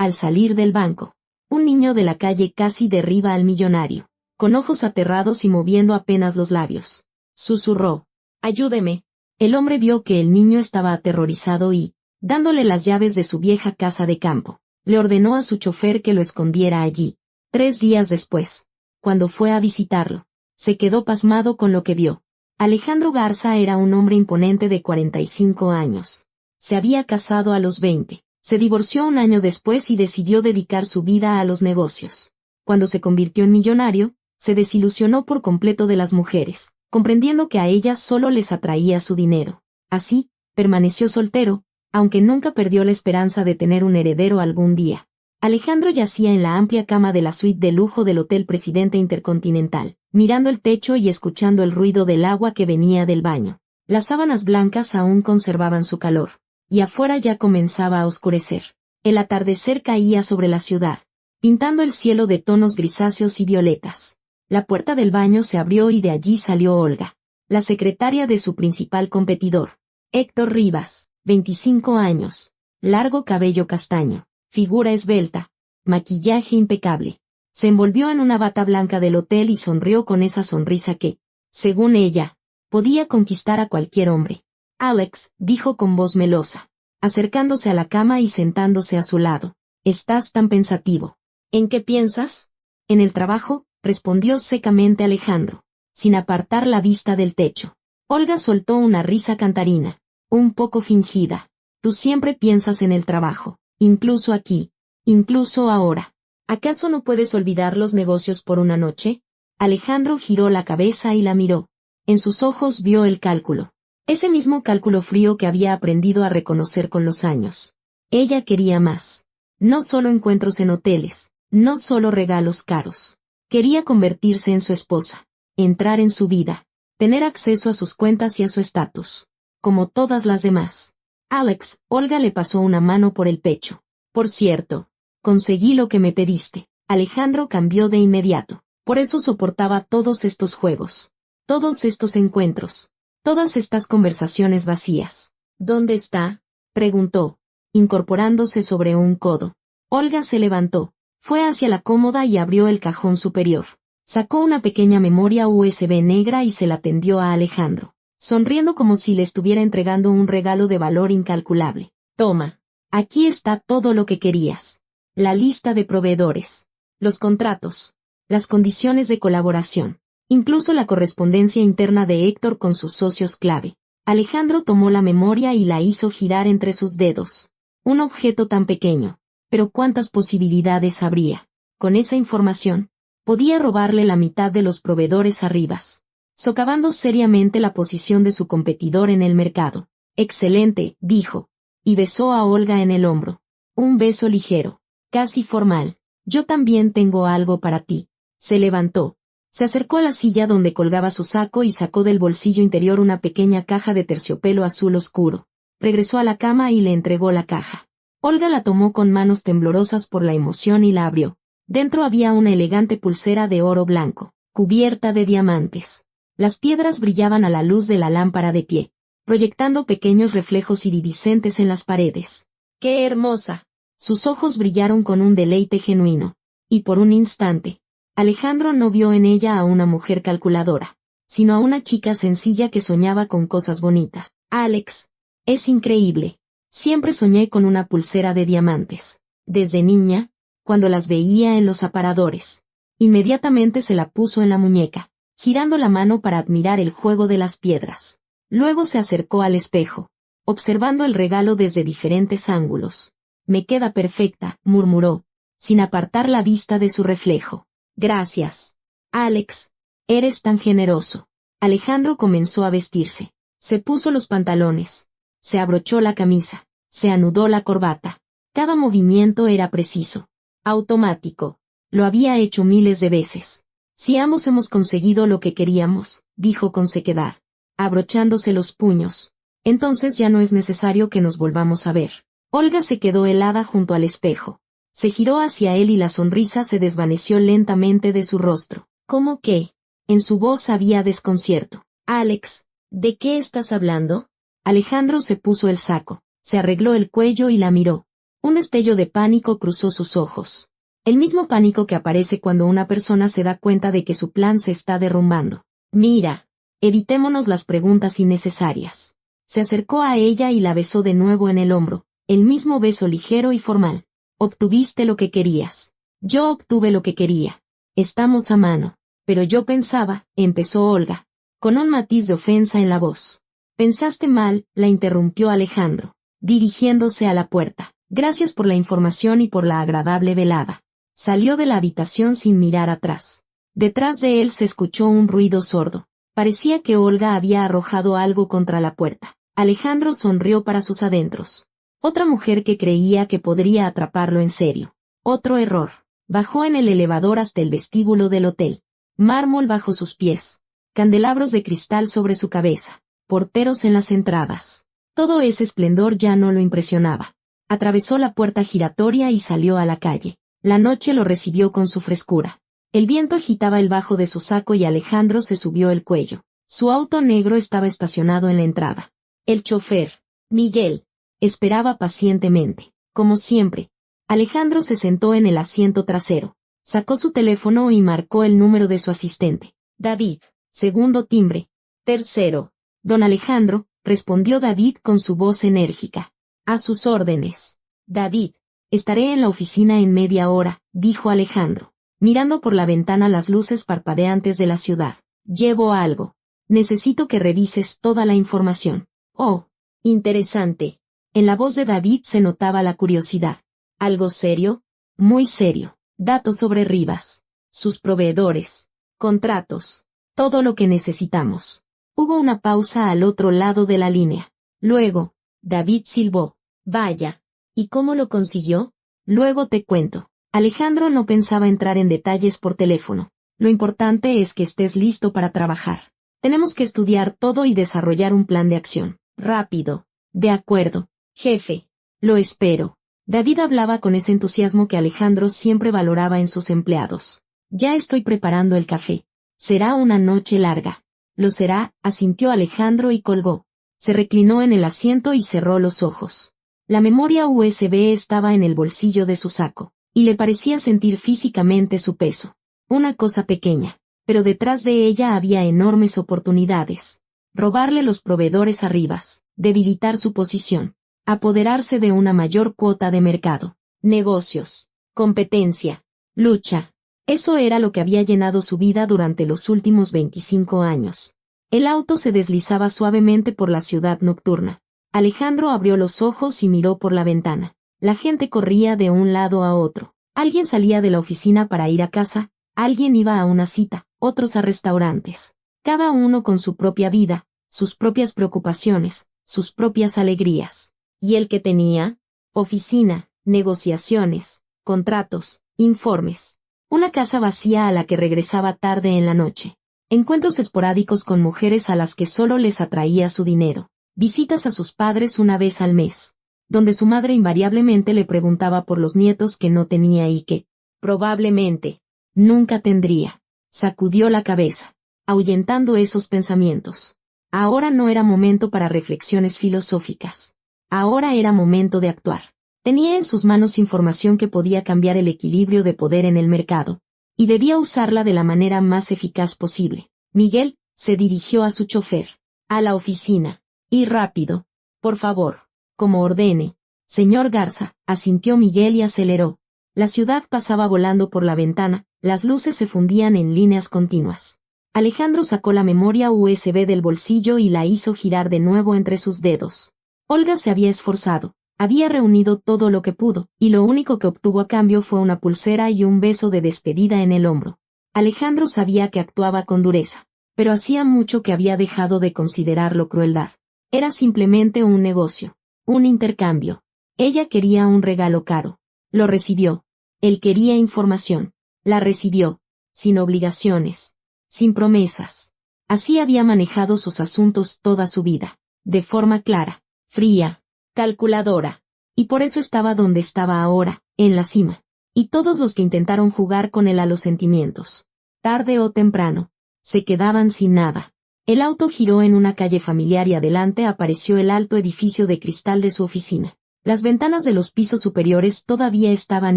Al salir del banco, un niño de la calle casi derriba al millonario, con ojos aterrados y moviendo apenas los labios. Susurró: «Ayúdeme». El hombre vio que el niño estaba aterrorizado y, dándole las llaves de su vieja casa de campo, le ordenó a su chofer que lo escondiera allí. 3 días después, cuando fue a visitarlo, se quedó pasmado con lo que vio. Alejandro Garza era un hombre imponente de 45 años. Se había casado a los 20, se divorció un año después y decidió dedicar su vida a los negocios. Cuando se convirtió en millonario, se desilusionó por completo de las mujeres, comprendiendo que a ellas solo les atraía su dinero. Así, permaneció soltero, aunque nunca perdió la esperanza de tener un heredero algún día. Alejandro yacía en la amplia cama de la suite de lujo del Hotel Presidente Intercontinental, mirando el techo y escuchando el ruido del agua que venía del baño. Las sábanas blancas aún conservaban su calor, y afuera ya comenzaba a oscurecer. El atardecer caía sobre la ciudad, pintando el cielo de tonos grisáceos y violetas. La puerta del baño se abrió y de allí salió Olga, la secretaria de su principal competidor, Héctor Rivas, 25 años, largo cabello castaño, figura esbelta, maquillaje impecable. Se envolvió en una bata blanca del hotel y sonrió con esa sonrisa que, según ella, podía conquistar a cualquier hombre. «Alex», dijo con voz melosa, acercándose a la cama y sentándose a su lado, «estás tan pensativo. ¿En qué piensas?» «En el trabajo», respondió secamente Alejandro, sin apartar la vista del techo. Olga soltó una risa cantarina, un poco fingida. «Tú siempre piensas en el trabajo, incluso aquí, incluso ahora. ¿Acaso no puedes olvidar los negocios por una noche?» Alejandro giró la cabeza y la miró. En sus ojos vio el cálculo. Ese mismo cálculo frío que había aprendido a reconocer con los años. Ella quería más. No solo encuentros en hoteles, no solo regalos caros. Quería convertirse en su esposa, entrar en su vida, tener acceso a sus cuentas y a su estatus, como todas las demás. «Alex», Olga le pasó una mano por el pecho. «Por cierto, conseguí lo que me pediste». Alejandro cambió de inmediato. Por eso soportaba todos estos juegos, todos estos encuentros, todas estas conversaciones vacías. «¿Dónde está?», preguntó, incorporándose sobre un codo. Olga se levantó, fue hacia la cómoda y abrió el cajón superior. Sacó una pequeña memoria USB negra y se la tendió a Alejandro, sonriendo como si le estuviera entregando un regalo de valor incalculable. «Toma, aquí está todo lo que querías. La lista de proveedores, los contratos, las condiciones de colaboración, incluso la correspondencia interna de Héctor con sus socios clave». Alejandro tomó la memoria y la hizo girar entre sus dedos. Un objeto tan pequeño, pero cuántas posibilidades habría. Con esa información, podía robarle la mitad de los proveedores a Rivas, socavando seriamente la posición de su competidor en el mercado. «Excelente», dijo, y besó a Olga en el hombro. Un beso ligero, casi formal. «Yo también tengo algo para ti». Se levantó, se acercó a la silla donde colgaba su saco y sacó del bolsillo interior una pequeña caja de terciopelo azul oscuro. Regresó a la cama y le entregó la caja. Olga la tomó con manos temblorosas por la emoción y la abrió. Dentro había una elegante pulsera de oro blanco, cubierta de diamantes. Las piedras brillaban a la luz de la lámpara de pie, proyectando pequeños reflejos iridiscentes en las paredes. «¡Qué hermosa!». Sus ojos brillaron con un deleite genuino. Y por un instante, Alejandro no vio en ella a una mujer calculadora, sino a una chica sencilla que soñaba con cosas bonitas. «Alex, es increíble. Siempre soñé con una pulsera de diamantes. Desde niña, cuando las veía en los aparadores. Inmediatamente se la puso en la muñeca, girando la mano para admirar el juego de las piedras. Luego se acercó al espejo, observando el regalo desde diferentes ángulos. «Me queda perfecta», murmuró, sin apartar la vista de su reflejo. «Gracias. Alex, eres tan generoso». Alejandro comenzó a vestirse. Se puso los pantalones, se abrochó la camisa, se anudó la corbata. Cada movimiento era preciso, automático. Lo había hecho miles de veces. «Si ambos hemos conseguido lo que queríamos», dijo con sequedad, abrochándose los puños, «entonces ya no es necesario que nos volvamos a ver». Olga se quedó helada junto al espejo. Se giró hacia él y la sonrisa se desvaneció lentamente de su rostro. «¿Cómo qué?». En su voz había desconcierto. «Alex, ¿de qué estás hablando?». Alejandro se puso el saco, se arregló el cuello y la miró. Un destello de pánico cruzó sus ojos. El mismo pánico que aparece cuando una persona se da cuenta de que su plan se está derrumbando. Mira, evitémonos las preguntas innecesarias. Se acercó a ella y la besó de nuevo en el hombro, el mismo beso ligero y formal. Obtuviste lo que querías. Yo obtuve lo que quería. Estamos a mano. Pero yo pensaba, empezó Olga, con un matiz de ofensa en la voz. Pensaste mal, la interrumpió Alejandro, dirigiéndose a la puerta. Gracias por la información y por la agradable velada. Salió de la habitación sin mirar atrás. Detrás de él se escuchó un ruido sordo. Parecía que Olga había arrojado algo contra la puerta. Alejandro sonrió para sus adentros. Otra mujer que creía que podría atraparlo en serio. Otro error. Bajó en el elevador hasta el vestíbulo del hotel. Mármol bajo sus pies. Candelabros de cristal sobre su cabeza. Porteros en las entradas. Todo ese esplendor ya no lo impresionaba. Atravesó la puerta giratoria y salió a la calle. La noche lo recibió con su frescura. El viento agitaba el bajo de su saco y Alejandro se subió el cuello. Su auto negro estaba estacionado en la entrada. El chofer, Miguel, esperaba pacientemente. Como siempre, Alejandro se sentó en el asiento trasero. Sacó su teléfono y marcó el número de su asistente. David, segundo timbre. Tercero. Don Alejandro, respondió David con su voz enérgica. A sus órdenes. David, estaré en la oficina en media hora, dijo Alejandro, mirando por la ventana las luces parpadeantes de la ciudad. Llevo algo. Necesito que revises toda la información. Oh, interesante. En la voz de David se notaba la curiosidad. ¿Algo serio? Muy serio. Datos sobre Rivas. Sus proveedores. Contratos. Todo lo que necesitamos. Hubo una pausa al otro lado de la línea. Luego, David silbó. Vaya. ¿Y cómo lo consiguió? Luego te cuento. Alejandro no pensaba entrar en detalles por teléfono. Lo importante es que estés listo para trabajar. Tenemos que estudiar todo y desarrollar un plan de acción. Rápido. De acuerdo. Jefe. Lo espero. David hablaba con ese entusiasmo que Alejandro siempre valoraba en sus empleados. Ya estoy preparando el café. Será una noche larga. Lo será, asintió Alejandro y colgó. Se reclinó en el asiento y cerró los ojos. La memoria USB estaba en el bolsillo de su saco, y le parecía sentir físicamente su peso. Una cosa pequeña, pero detrás de ella había enormes oportunidades. Robarle los proveedores a Rivas, debilitar su posición, apoderarse de una mayor cuota de mercado, negocios, competencia, lucha. Eso era lo que había llenado su vida durante los últimos 25 años. El auto se deslizaba suavemente por la ciudad nocturna. Alejandro abrió los ojos y miró por la ventana. La gente corría de un lado a otro. Alguien salía de la oficina para ir a casa, alguien iba a una cita, otros a restaurantes. Cada uno con su propia vida, sus propias preocupaciones, sus propias alegrías. ¿Y el que tenía? Oficina, negociaciones, contratos, informes. Una casa vacía a la que regresaba tarde en la noche. Encuentros esporádicos con mujeres a las que solo les atraía su dinero. Visitas a sus padres una vez al mes, donde su madre invariablemente le preguntaba por los nietos que no tenía y que, probablemente, nunca tendría. Sacudió la cabeza, ahuyentando esos pensamientos. Ahora no era momento para reflexiones filosóficas. Ahora era momento de actuar. Tenía en sus manos información que podía cambiar el equilibrio de poder en el mercado, y debía usarla de la manera más eficaz posible. Miguel se dirigió a su chofer. A la oficina. Y rápido. Por favor. Como ordene. Señor Garza, asintió Miguel y aceleró. La ciudad pasaba volando por la ventana, las luces se fundían en líneas continuas. Alejandro sacó la memoria USB del bolsillo y la hizo girar de nuevo entre sus dedos. Olga se había esforzado. Había reunido todo lo que pudo, y lo único que obtuvo a cambio fue una pulsera y un beso de despedida en el hombro. Alejandro sabía que actuaba con dureza, pero hacía mucho que había dejado de considerarlo crueldad. Era simplemente un negocio, un intercambio. Ella quería un regalo caro. Lo recibió. Él quería información. La recibió. Sin obligaciones. Sin promesas. Así había manejado sus asuntos toda su vida. De forma clara, fría, calculadora. Y por eso estaba donde estaba ahora, en la cima. Y todos los que intentaron jugar con él a los sentimientos, tarde o temprano, se quedaban sin nada. El auto giró en una calle familiar y adelante apareció el alto edificio de cristal de su oficina. Las ventanas de los pisos superiores todavía estaban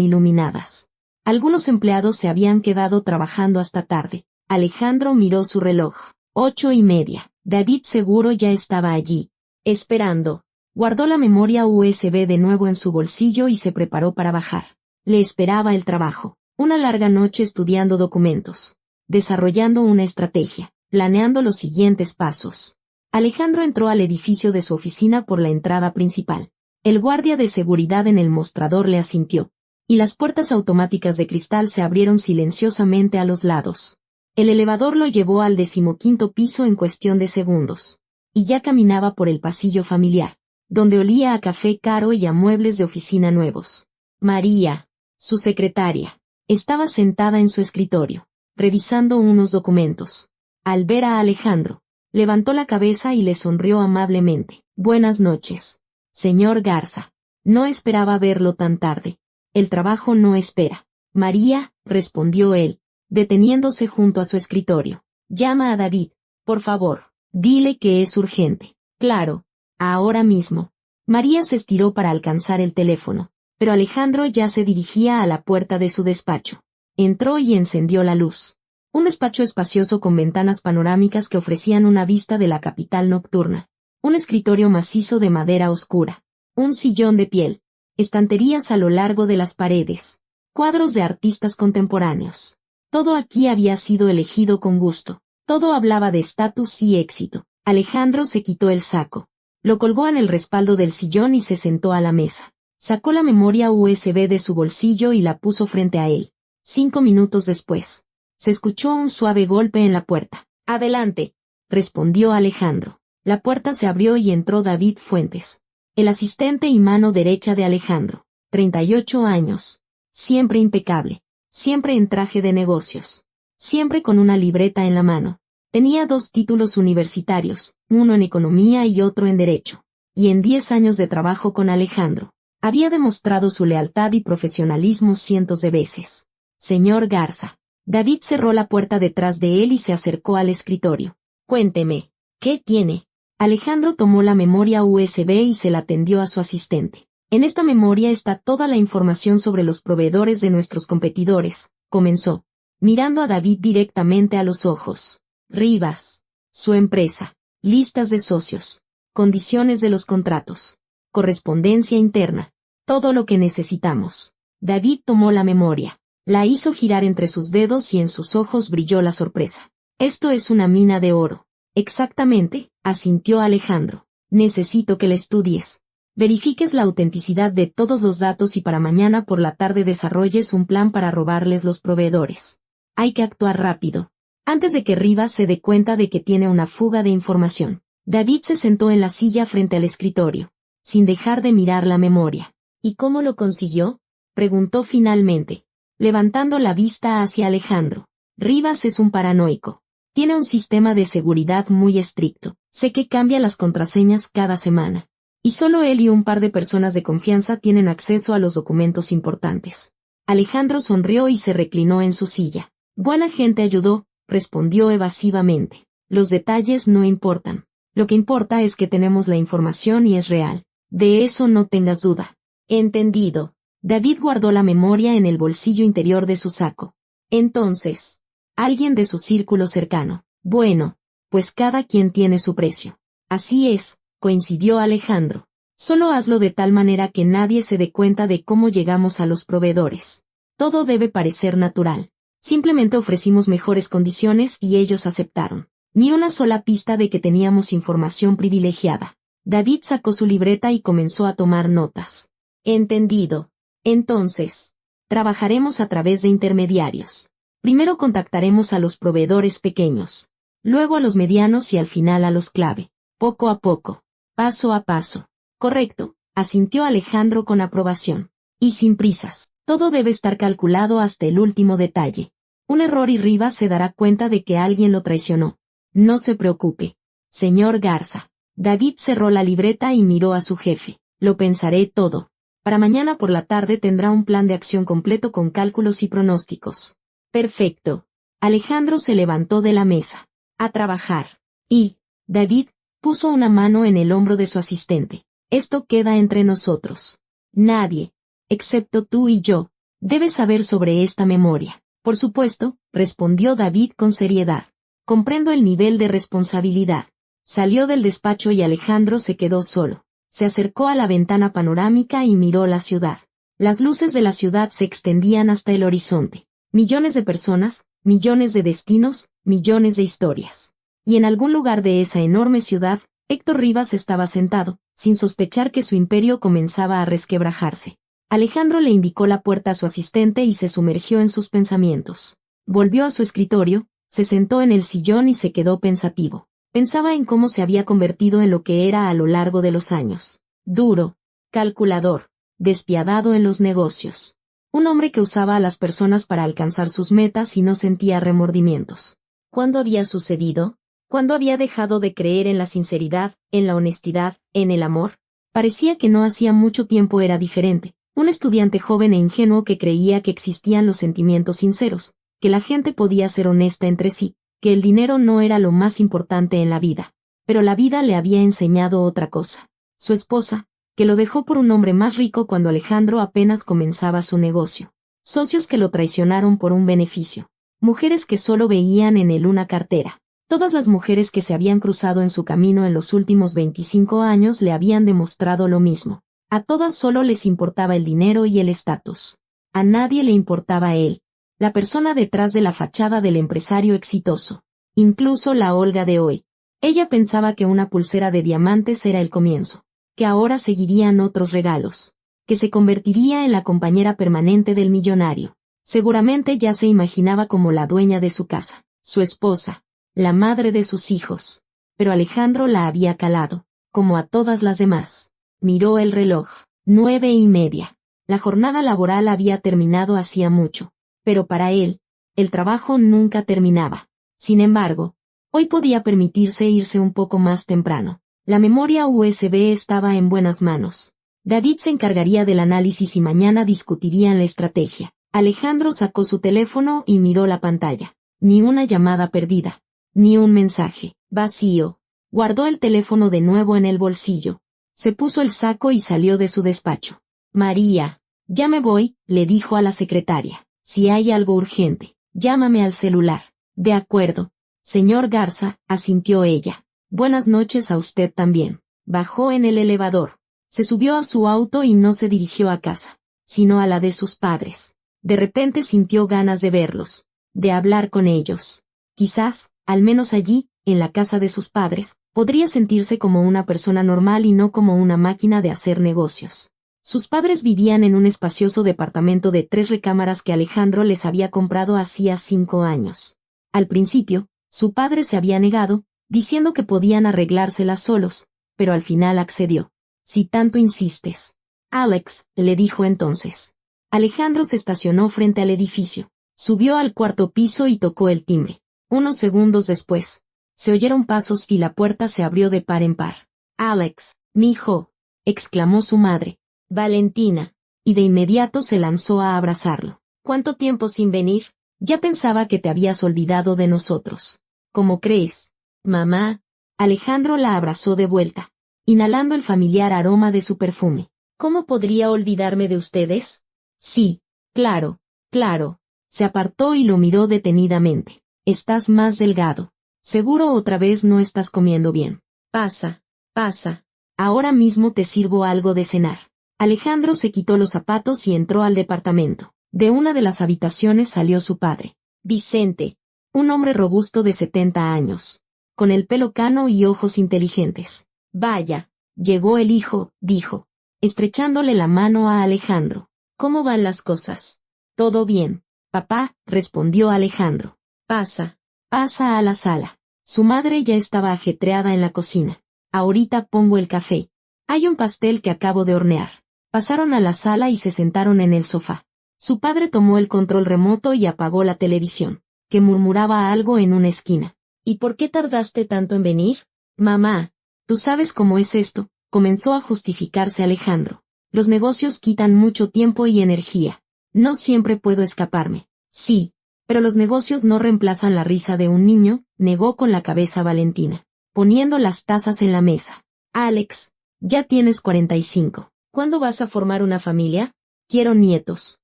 iluminadas. Algunos empleados se habían quedado trabajando hasta tarde. Alejandro miró su reloj. 8:30. David seguro ya estaba allí, esperando. Guardó la memoria USB de nuevo en su bolsillo y se preparó para bajar. Le esperaba el trabajo. Una larga noche estudiando documentos, desarrollando una estrategia, planeando los siguientes pasos. Alejandro entró al edificio de su oficina por la entrada principal. El guardia de seguridad en el mostrador le asintió, y las puertas automáticas de cristal se abrieron silenciosamente a los lados. El elevador lo llevó al 15º piso en cuestión de segundos, y ya caminaba por el pasillo familiar, donde olía a café caro y a muebles de oficina nuevos. María, su secretaria, estaba sentada en su escritorio, revisando unos documentos. Al ver a Alejandro, levantó la cabeza y le sonrió amablemente. Buenas noches, señor Garza. No esperaba verlo tan tarde. El trabajo no espera. María, respondió él, deteniéndose junto a su escritorio. Llama a David, por favor. Dile que es urgente. Claro, ahora mismo. María se estiró para alcanzar el teléfono, pero Alejandro ya se dirigía a la puerta de su despacho. Entró y encendió la luz. Un despacho espacioso con ventanas panorámicas que ofrecían una vista de la capital nocturna. Un escritorio macizo de madera oscura. Un sillón de piel. Estanterías a lo largo de las paredes. Cuadros de artistas contemporáneos. Todo aquí había sido elegido con gusto. Todo hablaba de estatus y éxito. Alejandro se quitó el saco. Lo colgó en el respaldo del sillón y se sentó a la mesa. Sacó la memoria USB de su bolsillo y la puso frente a él. 5 minutos después, se escuchó un suave golpe en la puerta. Adelante, respondió Alejandro. La puerta se abrió y entró David Fuentes, el asistente y mano derecha de Alejandro. 38 años. Siempre impecable. Siempre en traje de negocios. Siempre con una libreta en la mano. Tenía 2 títulos universitarios, uno en economía y otro en derecho. Y en 10 años de trabajo con Alejandro, había demostrado su lealtad y profesionalismo cientos de veces. Señor Garza. David cerró la puerta detrás de él y se acercó al escritorio. Cuénteme, ¿qué tiene? Alejandro tomó la memoria USB y se la tendió a su asistente. En esta memoria está toda la información sobre los proveedores de nuestros competidores, comenzó, mirando a David directamente a los ojos. Rivas, su empresa, listas de socios, condiciones de los contratos, correspondencia interna, todo lo que necesitamos. David tomó la memoria, la hizo girar entre sus dedos y en sus ojos brilló la sorpresa. Esto es una mina de oro. Exactamente, asintió Alejandro. Necesito que la estudies. Verifiques la autenticidad de todos los datos y para mañana por la tarde desarrolles un plan para robarles los proveedores. Hay que actuar rápido, antes de que Rivas se dé cuenta de que tiene una fuga de información. David se sentó en la silla frente al escritorio, sin dejar de mirar la memoria. ¿Y cómo lo consiguió? Preguntó finalmente, levantando la vista hacia Alejandro. Rivas es un paranoico. Tiene un sistema de seguridad muy estricto. Sé que cambia las contraseñas cada semana. Y solo él y un par de personas de confianza tienen acceso a los documentos importantes. Alejandro sonrió y se reclinó en su silla. Buena gente ayudó, respondió evasivamente. Los detalles no importan. Lo que importa es que tenemos la información y es real. De eso no tengas duda. Entendido. David guardó la memoria en el bolsillo interior de su saco. Entonces, alguien de su círculo cercano. Bueno, pues cada quien tiene su precio. Así es, coincidió Alejandro. Solo hazlo de tal manera que nadie se dé cuenta de cómo llegamos a los proveedores. Todo debe parecer natural. Simplemente ofrecimos mejores condiciones y ellos aceptaron. Ni una sola pista de que teníamos información privilegiada. David sacó su libreta y comenzó a tomar notas. Entendido. Entonces, trabajaremos a través de intermediarios. Primero contactaremos a los proveedores pequeños, luego a los medianos y al final a los clave. Poco a poco, paso a paso. Correcto, asintió Alejandro con aprobación. Y sin prisas, todo debe estar calculado hasta el último detalle. Un error y Rivas se dará cuenta de que alguien lo traicionó. No se preocupe, señor Garza. David cerró la libreta y miró a su jefe. Lo pensaré todo. Para mañana por la tarde tendrá un plan de acción completo con cálculos y pronósticos. Perfecto. Alejandro se levantó de la mesa. A trabajar. Y, David, puso una mano en el hombro de su asistente. Esto queda entre nosotros. Nadie, excepto tú y yo, debe saber sobre esta memoria. Por supuesto, respondió David con seriedad. Comprendo el nivel de responsabilidad. Salió del despacho y Alejandro se quedó solo. Se acercó a la ventana panorámica y miró la ciudad. Las luces de la ciudad se extendían hasta el horizonte. Millones de personas, millones de destinos, millones de historias. Y en algún lugar de esa enorme ciudad, Héctor Rivas estaba sentado, sin sospechar que su imperio comenzaba a resquebrajarse. Alejandro le indicó la puerta a su asistente y se sumergió en sus pensamientos. Volvió a su escritorio, se sentó en el sillón y se quedó pensativo. Pensaba en cómo se había convertido en lo que era a lo largo de los años. Duro, calculador, despiadado en los negocios. Un hombre que usaba a las personas para alcanzar sus metas y no sentía remordimientos. ¿Cuándo había sucedido? ¿Cuándo había dejado de creer en la sinceridad, en la honestidad, en el amor? Parecía que no hacía mucho tiempo era diferente. Un estudiante joven e ingenuo que creía que existían los sentimientos sinceros, que la gente podía ser honesta entre sí, que el dinero no era lo más importante en la vida. Pero la vida le había enseñado otra cosa. Su esposa, que lo dejó por un hombre más rico cuando Alejandro apenas comenzaba su negocio. Socios que lo traicionaron por un beneficio. Mujeres que solo veían en él una cartera. Todas las mujeres que se habían cruzado en su camino en los últimos 25 años le habían demostrado lo mismo. A todas solo les importaba el dinero y el estatus. A nadie le importaba él, la persona detrás de la fachada del empresario exitoso. Incluso la Olga de hoy. Ella pensaba que una pulsera de diamantes era el comienzo, que ahora seguirían otros regalos, que se convertiría en la compañera permanente del millonario. Seguramente ya se imaginaba como la dueña de su casa, su esposa, la madre de sus hijos. Pero Alejandro la había calado, como a todas las demás. Miró el reloj. 9:30. La jornada laboral había terminado hacía mucho. Pero para él, el trabajo nunca terminaba. Sin embargo, hoy podía permitirse irse un poco más temprano. La memoria USB estaba en buenas manos. David se encargaría del análisis y mañana discutirían la estrategia. Alejandro sacó su teléfono y miró la pantalla. Ni una llamada perdida. Ni un mensaje. Vacío. Guardó el teléfono de nuevo en el bolsillo. Se puso el saco y salió de su despacho. María, ya me voy, le dijo a la secretaria. Si hay algo urgente, llámame al celular. De acuerdo. Señor Garza, asintió ella. Buenas noches a usted también. Bajó en el elevador. Se subió a su auto y no se dirigió a casa, sino a la de sus padres. De repente sintió ganas de verlos, de hablar con ellos. Quizás, al menos allí, en la casa de sus padres, podría sentirse como una persona normal y no como una máquina de hacer negocios. Sus padres vivían en un espacioso departamento de 3 recámaras que Alejandro les había comprado hacía 5 años. Al principio, su padre se había negado, diciendo que podían arreglárselas solos, pero al final accedió. Si tanto insistes. Alex, le dijo entonces. Alejandro se estacionó frente al edificio. Subió al 4º piso y tocó el timbre. Unos segundos después, se oyeron pasos y la puerta se abrió de par en par. Alex, mijo, exclamó su madre. Valentina, y de inmediato se lanzó a abrazarlo. ¿Cuánto tiempo sin venir? Ya pensaba que te habías olvidado de nosotros. ¿Cómo crees? Mamá. Alejandro la abrazó de vuelta, inhalando el familiar aroma de su perfume. ¿Cómo podría olvidarme de ustedes? Sí, claro, claro. Se apartó y lo miró detenidamente. Estás más delgado. Seguro otra vez no estás comiendo bien. Pasa, pasa. Ahora mismo te sirvo algo de cenar. Alejandro se quitó los zapatos y entró al departamento. De una de las habitaciones salió su padre, Vicente, un hombre robusto de 70 años, con el pelo cano y ojos inteligentes. Vaya, llegó el hijo, dijo, estrechándole la mano a Alejandro. ¿Cómo van las cosas? Todo bien, papá, respondió Alejandro. Pasa, pasa a la sala. Su madre ya estaba ajetreada en la cocina. Ahorita pongo el café. Hay un pastel que acabo de hornear. Pasaron a la sala y se sentaron en el sofá. Su padre tomó el control remoto y apagó la televisión, que murmuraba algo en una esquina. ¿Y por qué tardaste tanto en venir? Mamá, tú sabes cómo es esto, comenzó a justificarse Alejandro. Los negocios quitan mucho tiempo y energía. No siempre puedo escaparme. Sí, pero los negocios no reemplazan la risa de un niño, negó con la cabeza Valentina, poniendo las tazas en la mesa. Alex, Ya tienes 45. ¿Cuándo vas a formar una familia? Quiero nietos.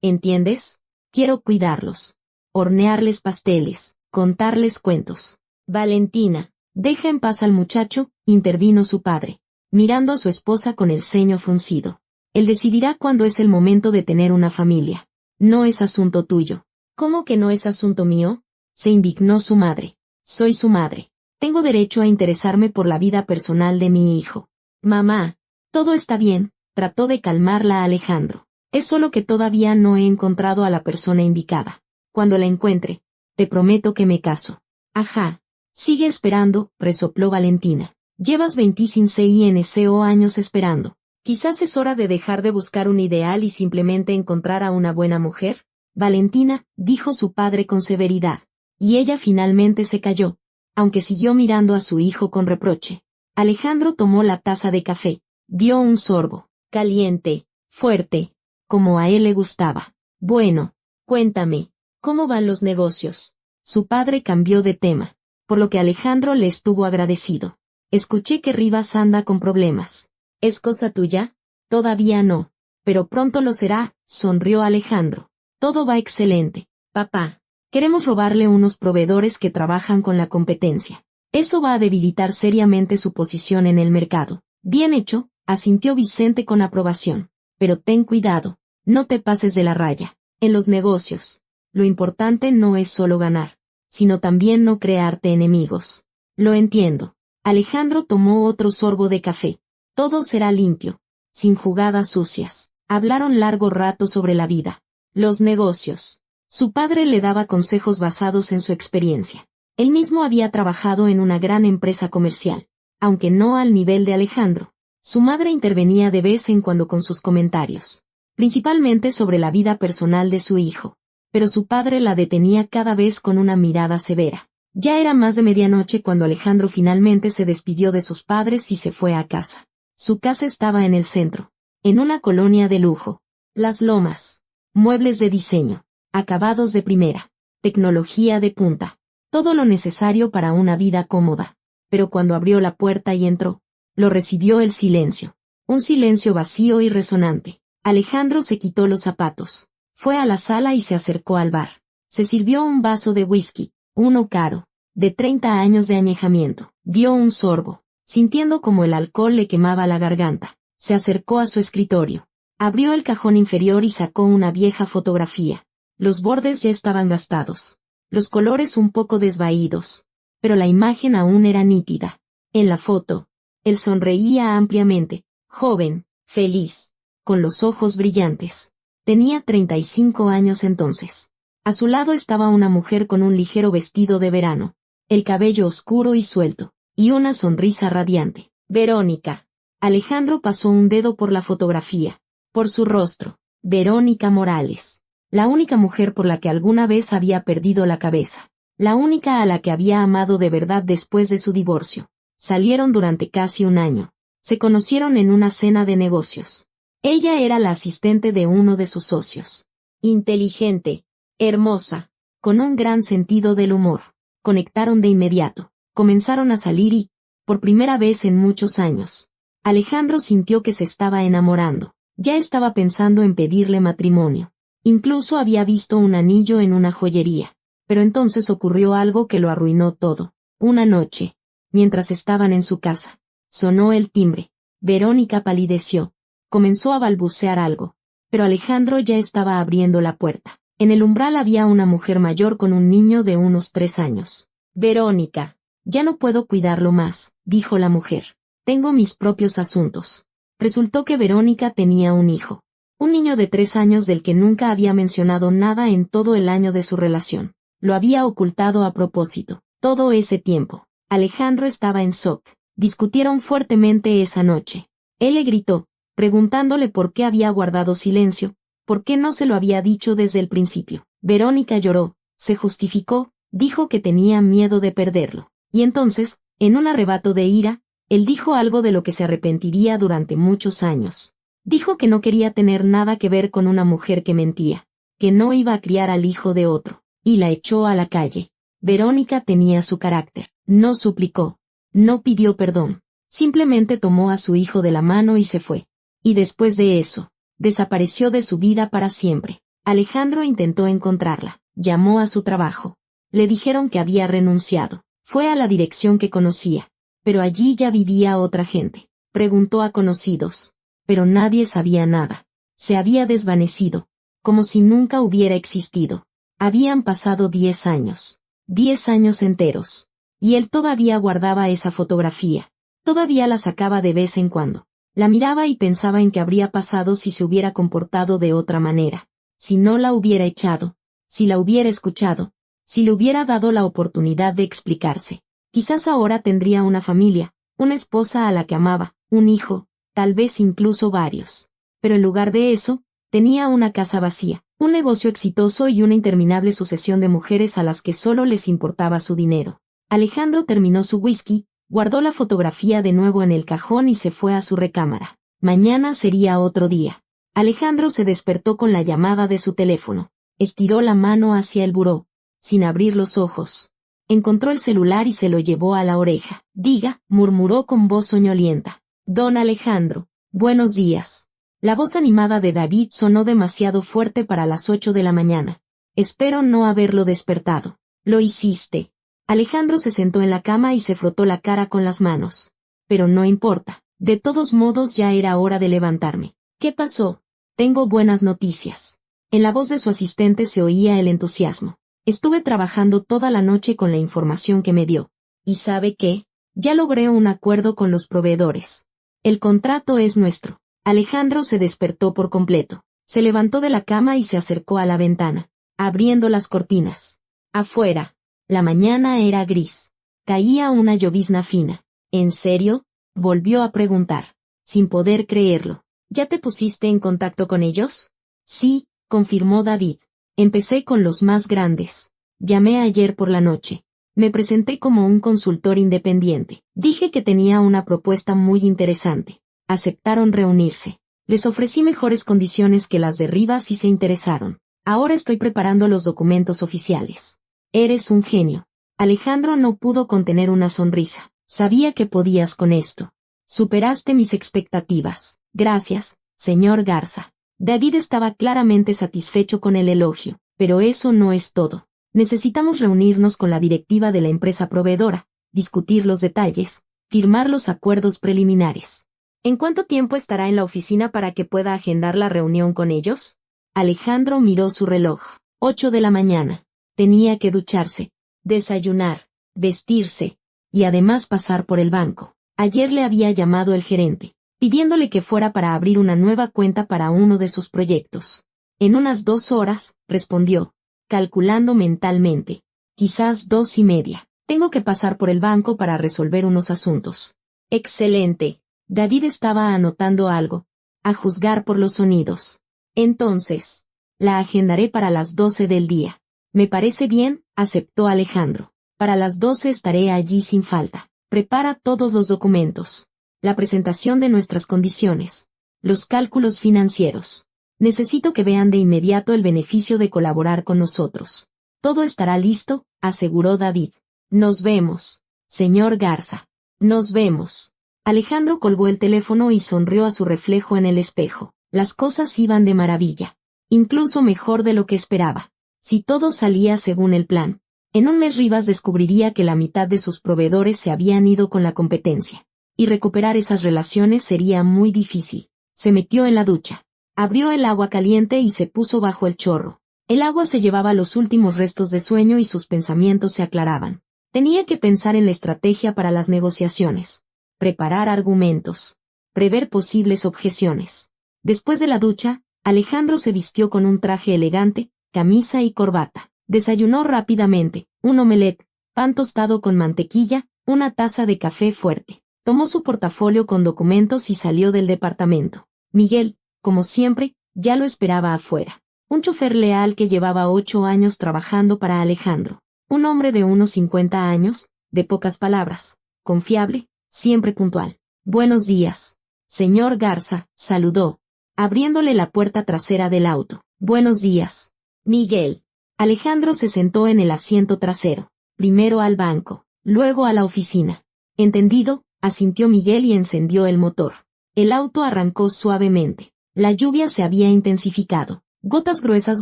¿Entiendes? Quiero cuidarlos. Hornearles pasteles. Contarles cuentos. Valentina, deja en paz al muchacho, intervino su padre, mirando a su esposa con el ceño fruncido. Él decidirá cuándo es el momento de tener una familia. No es asunto tuyo. ¿Cómo que no es asunto mío? Se indignó su madre. Soy su madre. Tengo derecho a interesarme por la vida personal de mi hijo. Mamá, todo está bien, trató de calmarla Alejandro. Es solo que todavía no he encontrado a la persona indicada. Cuando la encuentre, te prometo que me caso. Ajá. Sigue esperando, resopló Valentina. Llevas 25 años esperando. Quizás es hora de dejar de buscar un ideal y simplemente encontrar a una buena mujer. Valentina, dijo su padre con severidad. Y ella finalmente se calló, aunque siguió mirando a su hijo con reproche. Alejandro tomó la taza de café, dio un sorbo, caliente, fuerte, como a él le gustaba. Bueno, cuéntame, ¿cómo van los negocios? Su padre cambió de tema, por lo que Alejandro le estuvo agradecido. Escuché que Rivas anda con problemas. ¿Es cosa tuya? Todavía no, pero pronto lo será, sonrió Alejandro. Todo va excelente, papá. Queremos robarle unos proveedores que trabajan con la competencia. Eso va a debilitar seriamente su posición en el mercado. Bien hecho, asintió Vicente con aprobación. Pero ten cuidado, no te pases de la raya. En los negocios, lo importante no es solo ganar, sino también no crearte enemigos. Lo entiendo. Alejandro tomó otro sorbo de café. Todo será limpio, sin jugadas sucias. Hablaron largo rato sobre la vida, los negocios. Su padre le daba consejos basados en su experiencia. Él mismo había trabajado en una gran empresa comercial, aunque no al nivel de Alejandro. Su madre intervenía de vez en cuando con sus comentarios, principalmente sobre la vida personal de su hijo, pero su padre la detenía cada vez con una mirada severa. Ya era más de medianoche cuando Alejandro finalmente se despidió de sus padres y se fue a casa. Su casa estaba en el centro, en una colonia de lujo. Las Lomas, muebles de diseño, acabados de primera, tecnología de punta, todo lo necesario para una vida cómoda. Pero cuando abrió la puerta y entró, lo recibió el silencio. Un silencio vacío y resonante. Alejandro se quitó los zapatos, fue a la sala y se acercó al bar. Se sirvió un vaso de whisky, uno caro, de 30 años de añejamiento. Dio un sorbo, sintiendo como el alcohol le quemaba la garganta. Se acercó a su escritorio. Abrió el cajón inferior y sacó una vieja fotografía. Los bordes ya estaban gastados, los colores un poco desvaídos, pero la imagen aún era nítida. En la foto, él sonreía ampliamente, joven, feliz, con los ojos brillantes. Tenía 35 años entonces. A su lado estaba una mujer con un ligero vestido de verano, el cabello oscuro y suelto, y una sonrisa radiante. Verónica. Alejandro pasó un dedo por la fotografía, por su rostro. Verónica Morales. La única mujer por la que alguna vez había perdido la cabeza. La única a la que había amado de verdad después de su divorcio. Salieron durante casi un año. Se conocieron en una cena de negocios. Ella era la asistente de uno de sus socios. Inteligente, hermosa, con un gran sentido del humor. Conectaron de inmediato. Comenzaron a salir y, por primera vez en muchos años, Alejandro sintió que se estaba enamorando. Ya estaba pensando en pedirle matrimonio. Incluso había visto un anillo en una joyería. Pero entonces ocurrió algo que lo arruinó todo. Una noche, mientras estaban en su casa, sonó el timbre. Verónica palideció. Comenzó a balbucear algo. Pero Alejandro ya estaba abriendo la puerta. En el umbral había una mujer mayor con un niño de unos 3 años. Verónica. Ya no puedo cuidarlo más, dijo la mujer. Tengo mis propios asuntos. Resultó que Verónica tenía un hijo. Un niño de 3 años del que nunca había mencionado nada en todo el año de su relación. Lo había ocultado a propósito. Todo ese tiempo, Alejandro estaba en shock. Discutieron fuertemente esa noche. Él le gritó, preguntándole por qué había guardado silencio, por qué no se lo había dicho desde el principio. Verónica lloró, se justificó, dijo que tenía miedo de perderlo. Y entonces, en un arrebato de ira, él dijo algo de lo que se arrepentiría durante muchos años. Dijo que no quería tener nada que ver con una mujer que mentía, que no iba a criar al hijo de otro, y la echó a la calle. Verónica tenía su carácter. No suplicó, no pidió perdón, Simplemente tomó a su hijo de la mano y se fue. Y después de eso, desapareció de su vida para siempre. Alejandro intentó encontrarla. Llamó a su trabajo. Le dijeron que había renunciado. Fue a la dirección que conocía. Pero allí ya vivía otra gente. Preguntó a conocidos. Pero nadie sabía nada. Se había desvanecido. Como si nunca hubiera existido. Habían pasado 10 años. 10 años enteros. Y él todavía guardaba esa fotografía. Todavía la sacaba de vez en cuando. La miraba y pensaba en qué habría pasado si se hubiera comportado de otra manera. Si no la hubiera echado. Si la hubiera escuchado. Si le hubiera dado la oportunidad de explicarse. Quizás ahora tendría una familia, una esposa a la que amaba, un hijo, tal vez incluso varios. Pero en lugar de eso, tenía una casa vacía, un negocio exitoso y una interminable sucesión de mujeres a las que solo les importaba su dinero. Alejandro terminó su whisky, guardó la fotografía de nuevo en el cajón y se fue a su recámara. Mañana sería otro día. Alejandro se despertó con la llamada de su teléfono. Estiró la mano hacia el buró, sin abrir los ojos. Encontró el celular y se lo llevó a la oreja. Diga, murmuró con voz soñolienta. Don Alejandro, buenos días. La voz animada de David sonó demasiado fuerte para las 8 de la mañana. Espero no haberlo despertado. Lo hiciste. Alejandro se sentó en la cama y se frotó la cara con las manos. Pero no importa. De todos modos ya era hora de levantarme. ¿Qué pasó? Tengo buenas noticias. En la voz de su asistente se oía el entusiasmo. Estuve trabajando toda la noche con la información que me dio. ¿Y sabe qué? Ya logré un acuerdo con los proveedores. El contrato es nuestro. Alejandro se despertó por completo. Se levantó de la cama y se acercó a la ventana, abriendo las cortinas. Afuera, la mañana era gris. Caía una llovizna fina. ¿En serio? Volvió a preguntar, sin poder creerlo. ¿Ya te pusiste en contacto con ellos? Sí, confirmó David. Empecé con los más grandes. Llamé ayer por la noche. Me presenté como un consultor independiente. Dije que tenía una propuesta muy interesante. Aceptaron reunirse. Les ofrecí mejores condiciones que las de Rivas y se interesaron. Ahora estoy preparando los documentos oficiales. Eres un genio. Alejandro no pudo contener una sonrisa. Sabía que podías con esto. Superaste mis expectativas. Gracias, señor Garza. David estaba claramente satisfecho con el elogio, pero eso no es todo. Necesitamos reunirnos con la directiva de la empresa proveedora, discutir los detalles, firmar los acuerdos preliminares. ¿En cuánto tiempo estará en la oficina para que pueda agendar la reunión con ellos? Alejandro miró su reloj. 8 de la mañana. Tenía que ducharse, desayunar, vestirse, y además pasar por el banco. Ayer le había llamado el gerente, pidiéndole que fuera para abrir una nueva cuenta para uno de sus proyectos. En unas 2 horas, respondió, calculando mentalmente. Quizás 2:30. Tengo que pasar por el banco para resolver unos asuntos. Excelente. David estaba anotando algo, a juzgar por los sonidos. Entonces, la agendaré para las 12 del día. Me parece bien, aceptó Alejandro. Para las 12 estaré allí sin falta. Prepara todos los documentos. La presentación de nuestras condiciones. Los cálculos financieros. Necesito que vean de inmediato el beneficio de colaborar con nosotros. Todo estará listo, aseguró David. Nos vemos, señor Garza. Nos vemos. Alejandro colgó el teléfono y sonrió a su reflejo en el espejo. Las cosas iban de maravilla. Incluso mejor de lo que esperaba. Si todo salía según el plan, en un mes Rivas descubriría que la mitad de sus proveedores se habían ido con la competencia. Y recuperar esas relaciones sería muy difícil. Se metió en la ducha. Abrió el agua caliente y se puso bajo el chorro. El agua se llevaba los últimos restos de sueño y sus pensamientos se aclaraban. Tenía que pensar en la estrategia para las negociaciones. Preparar argumentos. Prever posibles objeciones. Después de la ducha, Alejandro se vistió con un traje elegante, camisa y corbata. Desayunó rápidamente, un omelette, pan tostado con mantequilla, una taza de café fuerte. Tomó su portafolio con documentos y salió del departamento. Miguel, como siempre, ya lo esperaba afuera. Un chofer leal que llevaba 8 años trabajando para Alejandro. Un hombre de unos 50 años, de pocas palabras, confiable, siempre puntual. Buenos días, señor Garza, saludó, abriéndole la puerta trasera del auto. Buenos días, Miguel. Alejandro se sentó en el asiento trasero, primero al banco, luego a la oficina. Entendido, asintió Miguel y encendió el motor. El auto arrancó suavemente. La lluvia se había intensificado. Gotas gruesas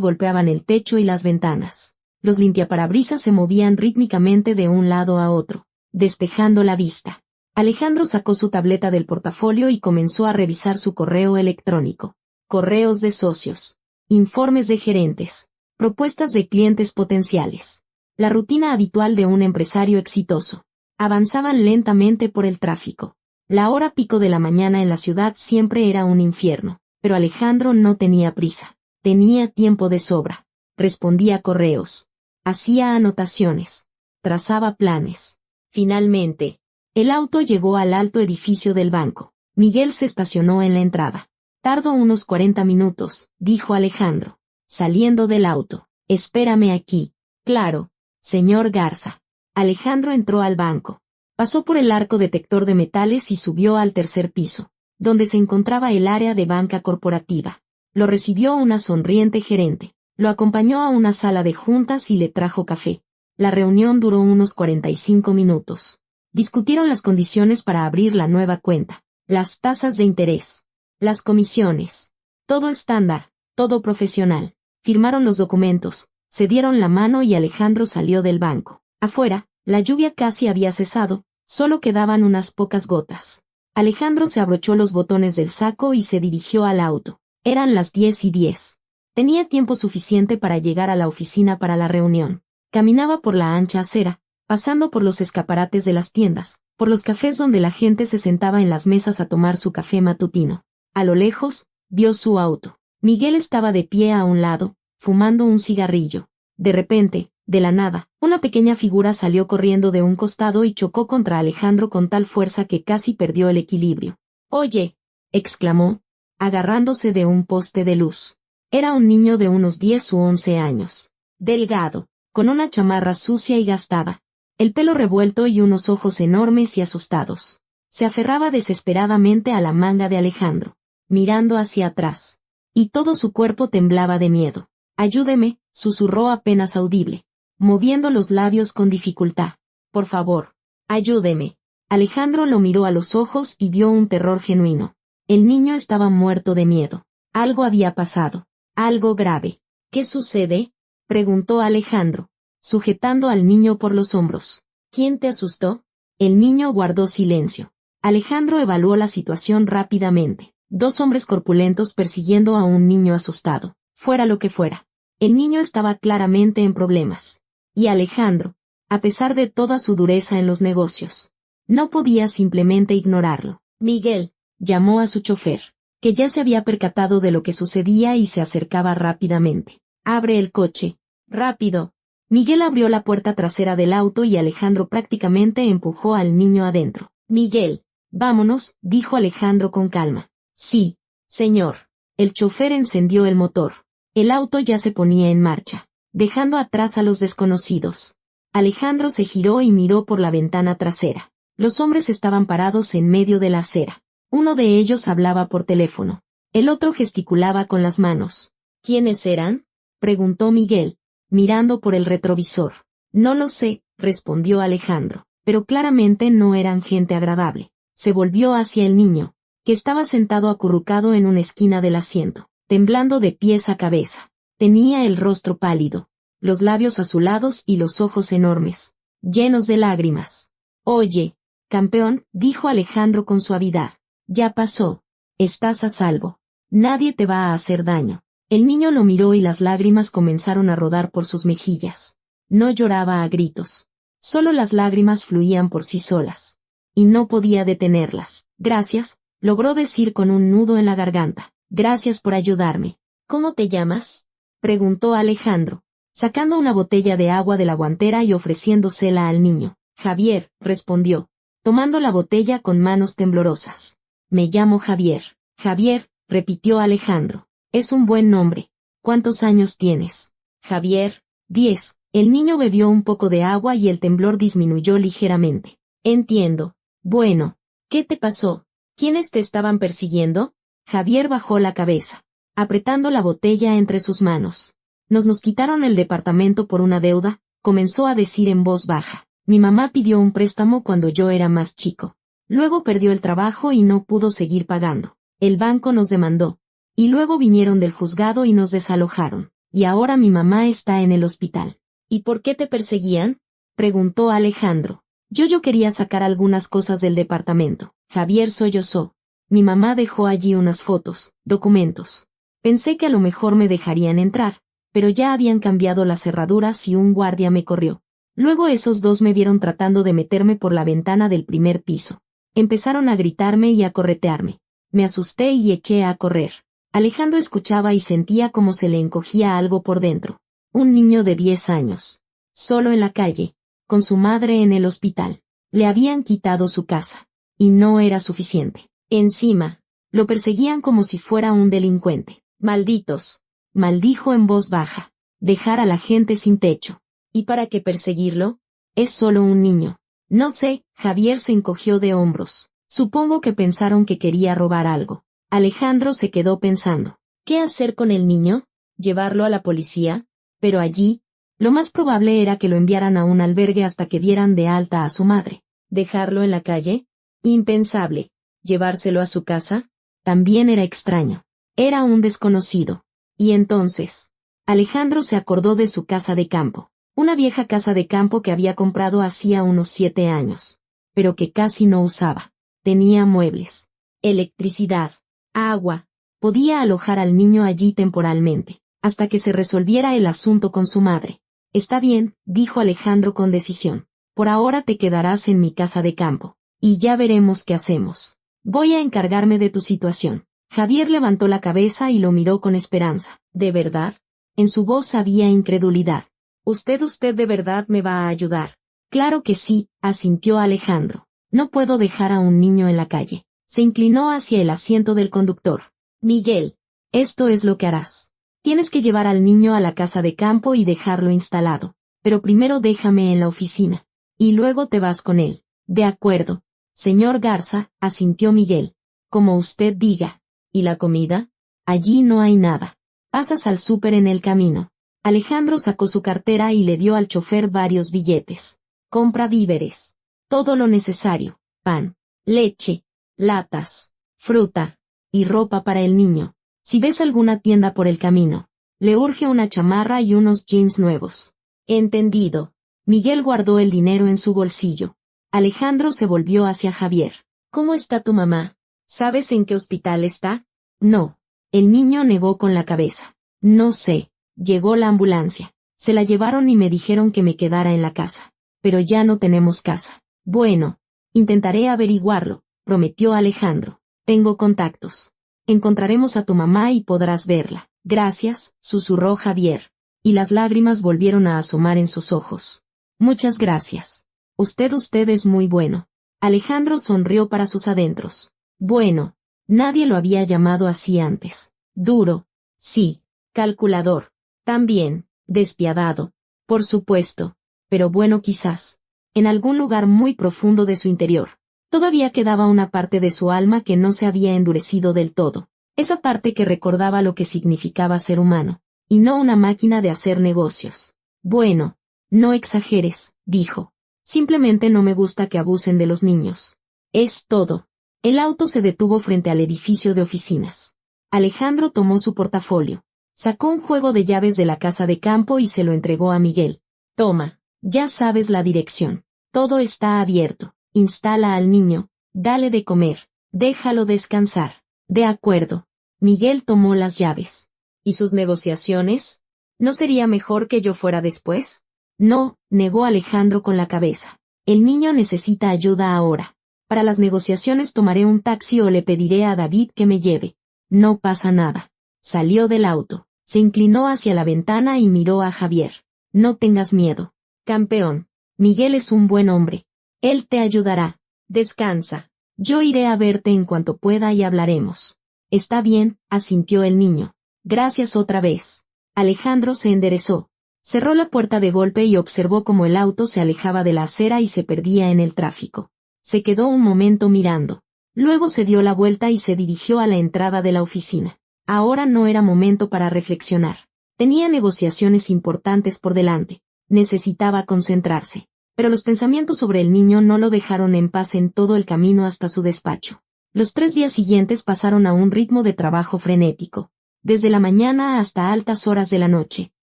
golpeaban el techo y las ventanas. Los limpiaparabrisas se movían rítmicamente de un lado a otro, despejando la vista. Alejandro sacó su tableta del portafolio y comenzó a revisar su correo electrónico. Correos de socios, informes de gerentes, propuestas de clientes potenciales. La rutina habitual de un empresario exitoso. Avanzaban lentamente por el tráfico. La hora pico de la mañana en la ciudad siempre era un infierno, pero Alejandro no tenía prisa. Tenía tiempo de sobra. Respondía correos. Hacía anotaciones. Trazaba planes. Finalmente, el auto llegó al alto edificio del banco. Miguel se estacionó en la entrada. Tardo unos 40 minutos, dijo Alejandro, saliendo del auto. Espérame aquí. Claro, señor Garza. Alejandro entró al banco. Pasó por el arco detector de metales y subió al tercer piso, donde se encontraba el área de banca corporativa. Lo recibió una sonriente gerente. Lo acompañó a una sala de juntas y le trajo café. La reunión duró unos 45 minutos. Discutieron las condiciones para abrir la nueva cuenta, las tasas de interés, las comisiones. Todo estándar, todo profesional. Firmaron los documentos, se dieron la mano y Alejandro salió del banco. Afuera, la lluvia casi había cesado, solo quedaban unas pocas gotas. Alejandro se abrochó los botones del saco y se dirigió al auto. Eran las 10:10. Tenía tiempo suficiente para llegar a la oficina para la reunión. Caminaba por la ancha acera, pasando por los escaparates de las tiendas, por los cafés donde la gente se sentaba en las mesas a tomar su café matutino. A lo lejos, vio su auto. Miguel estaba de pie a un lado, fumando un cigarrillo. De repente, de la nada, una pequeña figura salió corriendo de un costado y chocó contra Alejandro con tal fuerza que casi perdió el equilibrio. «¡Oye!», exclamó, agarrándose de un poste de luz. Era un niño de unos 10 u 11 años. Delgado, con una chamarra sucia y gastada, el pelo revuelto y unos ojos enormes y asustados. Se aferraba desesperadamente a la manga de Alejandro, mirando hacia atrás. Y todo su cuerpo temblaba de miedo. «Ayúdeme», susurró apenas audible, moviendo los labios con dificultad. «Por favor, ayúdeme». Alejandro lo miró a los ojos y vio un terror genuino. El niño estaba muerto de miedo. Algo había pasado. Algo grave. «¿Qué sucede?», preguntó Alejandro, sujetando al niño por los hombros. «¿Quién te asustó?». El niño guardó silencio. Alejandro evaluó la situación rápidamente. 2 hombres corpulentos persiguiendo a un niño asustado. Fuera lo que fuera. El niño estaba claramente en problemas. Y Alejandro, a pesar de toda su dureza en los negocios, no podía simplemente ignorarlo. «Miguel», llamó a su chofer, que ya se había percatado de lo que sucedía y se acercaba rápidamente. «Abre el coche. Rápido». Miguel abrió la puerta trasera del auto y Alejandro prácticamente empujó al niño adentro. «Miguel, vámonos», dijo Alejandro con calma. «Sí, señor». El chofer encendió el motor. El auto ya se ponía en marcha, dejando atrás a los desconocidos. Alejandro se giró y miró por la ventana trasera. Los hombres estaban parados en medio de la acera. Uno de ellos hablaba por teléfono. El otro gesticulaba con las manos. «¿Quiénes eran?», preguntó Miguel, mirando por el retrovisor. «No lo sé», respondió Alejandro, pero claramente no eran gente agradable. Se volvió hacia el niño, que estaba sentado acurrucado en una esquina del asiento, temblando de pies a cabeza. Tenía el rostro pálido, los labios azulados y los ojos enormes, llenos de lágrimas. «Oye, campeón», dijo Alejandro con suavidad. «Ya pasó. Estás a salvo. Nadie te va a hacer daño». El niño lo miró y las lágrimas comenzaron a rodar por sus mejillas. No lloraba a gritos. Solo las lágrimas fluían por sí solas. Y no podía detenerlas. «Gracias», logró decir con un nudo en la garganta. «Gracias por ayudarme». «¿Cómo te llamas?», preguntó Alejandro, sacando una botella de agua de la guantera y ofreciéndosela al niño. «Javier», respondió, tomando la botella con manos temblorosas. «Me llamo Javier». «Javier», repitió Alejandro. «Es un buen nombre. ¿Cuántos años tienes?». «Javier, 10». El niño bebió un poco de agua y el temblor disminuyó ligeramente. «Entiendo. Bueno, ¿qué te pasó? ¿Quiénes te estaban persiguiendo?». Javier bajó la cabeza, apretando la botella entre sus manos. Nos quitaron el departamento por una deuda», comenzó a decir en voz baja. «Mi mamá pidió un préstamo cuando yo era más chico. Luego perdió el trabajo y no pudo seguir pagando. El banco nos demandó. Y luego vinieron del juzgado y nos desalojaron. Y ahora mi mamá está en el hospital. ¿Y por qué te perseguían? Preguntó Alejandro. Yo quería sacar algunas cosas del departamento. Javier sollozó. Mi mamá dejó allí unas fotos, documentos. Pensé que a lo mejor me dejarían entrar, pero ya habían cambiado las cerraduras y un guardia me corrió. Luego esos dos me vieron tratando de meterme por la ventana del primer piso. Empezaron a gritarme y a corretearme. Me asusté y eché a correr. Alejandro escuchaba y sentía como se le encogía algo por dentro. Un niño de 10 años. Solo en la calle, con su madre en el hospital. Le habían quitado su casa. Y no era suficiente. Encima, lo perseguían como si fuera un delincuente. Malditos. Maldijo en voz baja. Dejar a la gente sin techo. ¿Y para qué perseguirlo? Es solo un niño. No sé, Javier se encogió de hombros. Supongo que pensaron que quería robar algo. Alejandro se quedó pensando. ¿Qué hacer con el niño? ¿Llevarlo a la policía? Pero allí, lo más probable era que lo enviaran a un albergue hasta que dieran de alta a su madre. ¿Dejarlo en la calle? Impensable. ¿Llevárselo a su casa? También era extraño. Era un desconocido. Y entonces, Alejandro se acordó de su casa de campo. Una vieja casa de campo que había comprado hacía unos 7 años. Pero que casi no usaba. Tenía muebles, electricidad, agua. Podía alojar al niño allí temporalmente, hasta que se resolviera el asunto con su madre. Está bien, dijo Alejandro con decisión. Por ahora te quedarás en mi casa de campo. Y ya veremos qué hacemos. Voy a encargarme de tu situación. Javier levantó la cabeza y lo miró con esperanza. ¿De verdad? En su voz había incredulidad. ¿Usted de verdad me va a ayudar? Claro que sí, asintió Alejandro. No puedo dejar a un niño en la calle. Se inclinó hacia el asiento del conductor. Miguel, esto es lo que harás. Tienes que llevar al niño a la casa de campo y dejarlo instalado. Pero primero déjame en la oficina. Y luego te vas con él. De acuerdo. Señor Garza, asintió Miguel. Como usted diga. ¿Y la comida? Allí no hay nada. Pasas al súper en el camino. Alejandro sacó su cartera y le dio al chofer varios billetes. Compra víveres. Todo lo necesario. Pan, leche, latas, fruta y ropa para el niño. Si ves alguna tienda por el camino, le urge una chamarra y unos jeans nuevos. Entendido. Miguel guardó el dinero en su bolsillo. Alejandro se volvió hacia Javier. ¿Cómo está tu mamá? ¿Sabes en qué hospital está? No. El niño negó con la cabeza. No sé. Llegó la ambulancia. Se la llevaron y me dijeron que me quedara en la casa. Pero ya no tenemos casa. Bueno. Intentaré averiguarlo, prometió Alejandro. Tengo contactos. Encontraremos a tu mamá y podrás verla. Gracias, susurró Javier. Y las lágrimas volvieron a asomar en sus ojos. Muchas gracias. Usted es muy bueno. Alejandro sonrió para sus adentros. Bueno. Nadie lo había llamado así antes. Duro. Sí. Calculador. También. Despiadado. Por supuesto. Pero bueno quizás. En algún lugar muy profundo de su interior. Todavía quedaba una parte de su alma que no se había endurecido del todo. Esa parte que recordaba lo que significaba ser humano. Y no una máquina de hacer negocios. Bueno. No exageres, dijo. Simplemente no me gusta que abusen de los niños. Es todo. El auto se detuvo frente al edificio de oficinas. Alejandro tomó su portafolio. Sacó un juego de llaves de la casa de campo y se lo entregó a Miguel. Toma, ya sabes la dirección. Todo está abierto. Instala al niño, dale de comer, déjalo descansar. De acuerdo. Miguel tomó las llaves. ¿Y sus negociaciones? ¿No sería mejor que yo fuera después? No, negó Alejandro con la cabeza. El niño necesita ayuda ahora. Para las negociaciones tomaré un taxi o le pediré a David que me lleve. No pasa nada. Salió del auto. Se inclinó hacia la ventana y miró a Javier. No tengas miedo. Campeón. Miguel es un buen hombre. Él te ayudará. Descansa. Yo iré a verte en cuanto pueda y hablaremos. Está bien, asintió el niño. Gracias otra vez. Alejandro se enderezó. Cerró la puerta de golpe y observó cómo el auto se alejaba de la acera y se perdía en el tráfico. Se quedó un momento mirando. Luego se dio la vuelta y se dirigió a la entrada de la oficina. Ahora no era momento para reflexionar. Tenía negociaciones importantes por delante. Necesitaba concentrarse. Pero los pensamientos sobre el niño no lo dejaron en paz en todo el camino hasta su despacho. Los 3 días siguientes pasaron a un ritmo de trabajo frenético. Desde la mañana hasta altas horas de la noche.